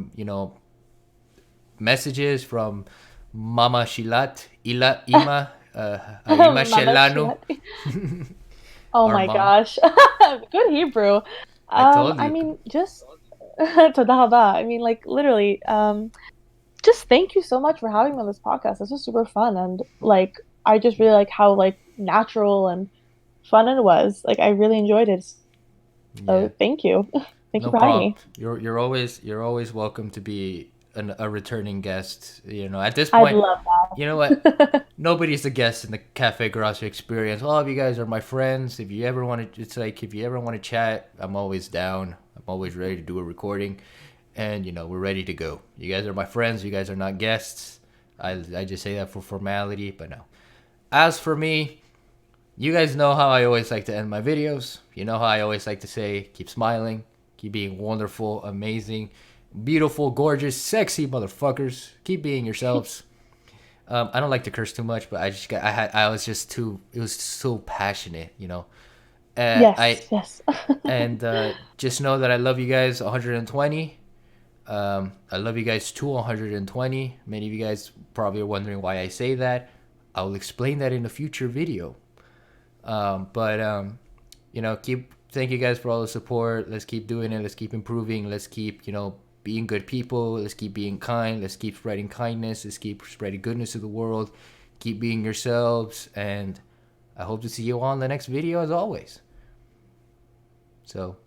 messages from Mama Shilat, Ima, Ima Mama Shelanu, Shilat. Oh our my mom? gosh. Good Hebrew. I told I you. mean, just toda haba. I mean, like literally, just thank you so much for having me on this podcast. This was super fun and like I just really like how like natural and fun it was. Like I really enjoyed it. Yeah, So thank you. Thank you no for having problem. me. You're always welcome to be a returning guest. At this I'd point, love you know what? that. Nobody's a guest in the Cafe Gracia Experience. All of you guys are my friends. If you ever want to, it's like if you ever want to chat, I'm always down. I'm always ready to do a recording, and we're ready to go. You guys are my friends. You guys are not guests. I just say that for formality, but no. As for me, you guys know how I always like to end my videos. You know how I always like to say, keep smiling, keep being wonderful, amazing, beautiful, gorgeous, sexy motherfuckers. Keep being yourselves. I don't like to curse too much, but I was just too. It was so passionate. I Yes, yes. and just know that I love you guys 120. I love you guys to 120. Many of you guys probably are wondering why I say that. I will explain that in a future video. But keep thank you guys for all the support. Let's keep doing it. Let's keep improving. Let's keep being good people. Let's keep being kind. Let's keep spreading kindness. Let's keep spreading goodness to the world. Keep being yourselves, and I hope to see you all in the next video as always. So,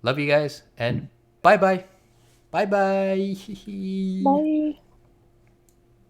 love you guys, and bye bye. Bye bye. Bye.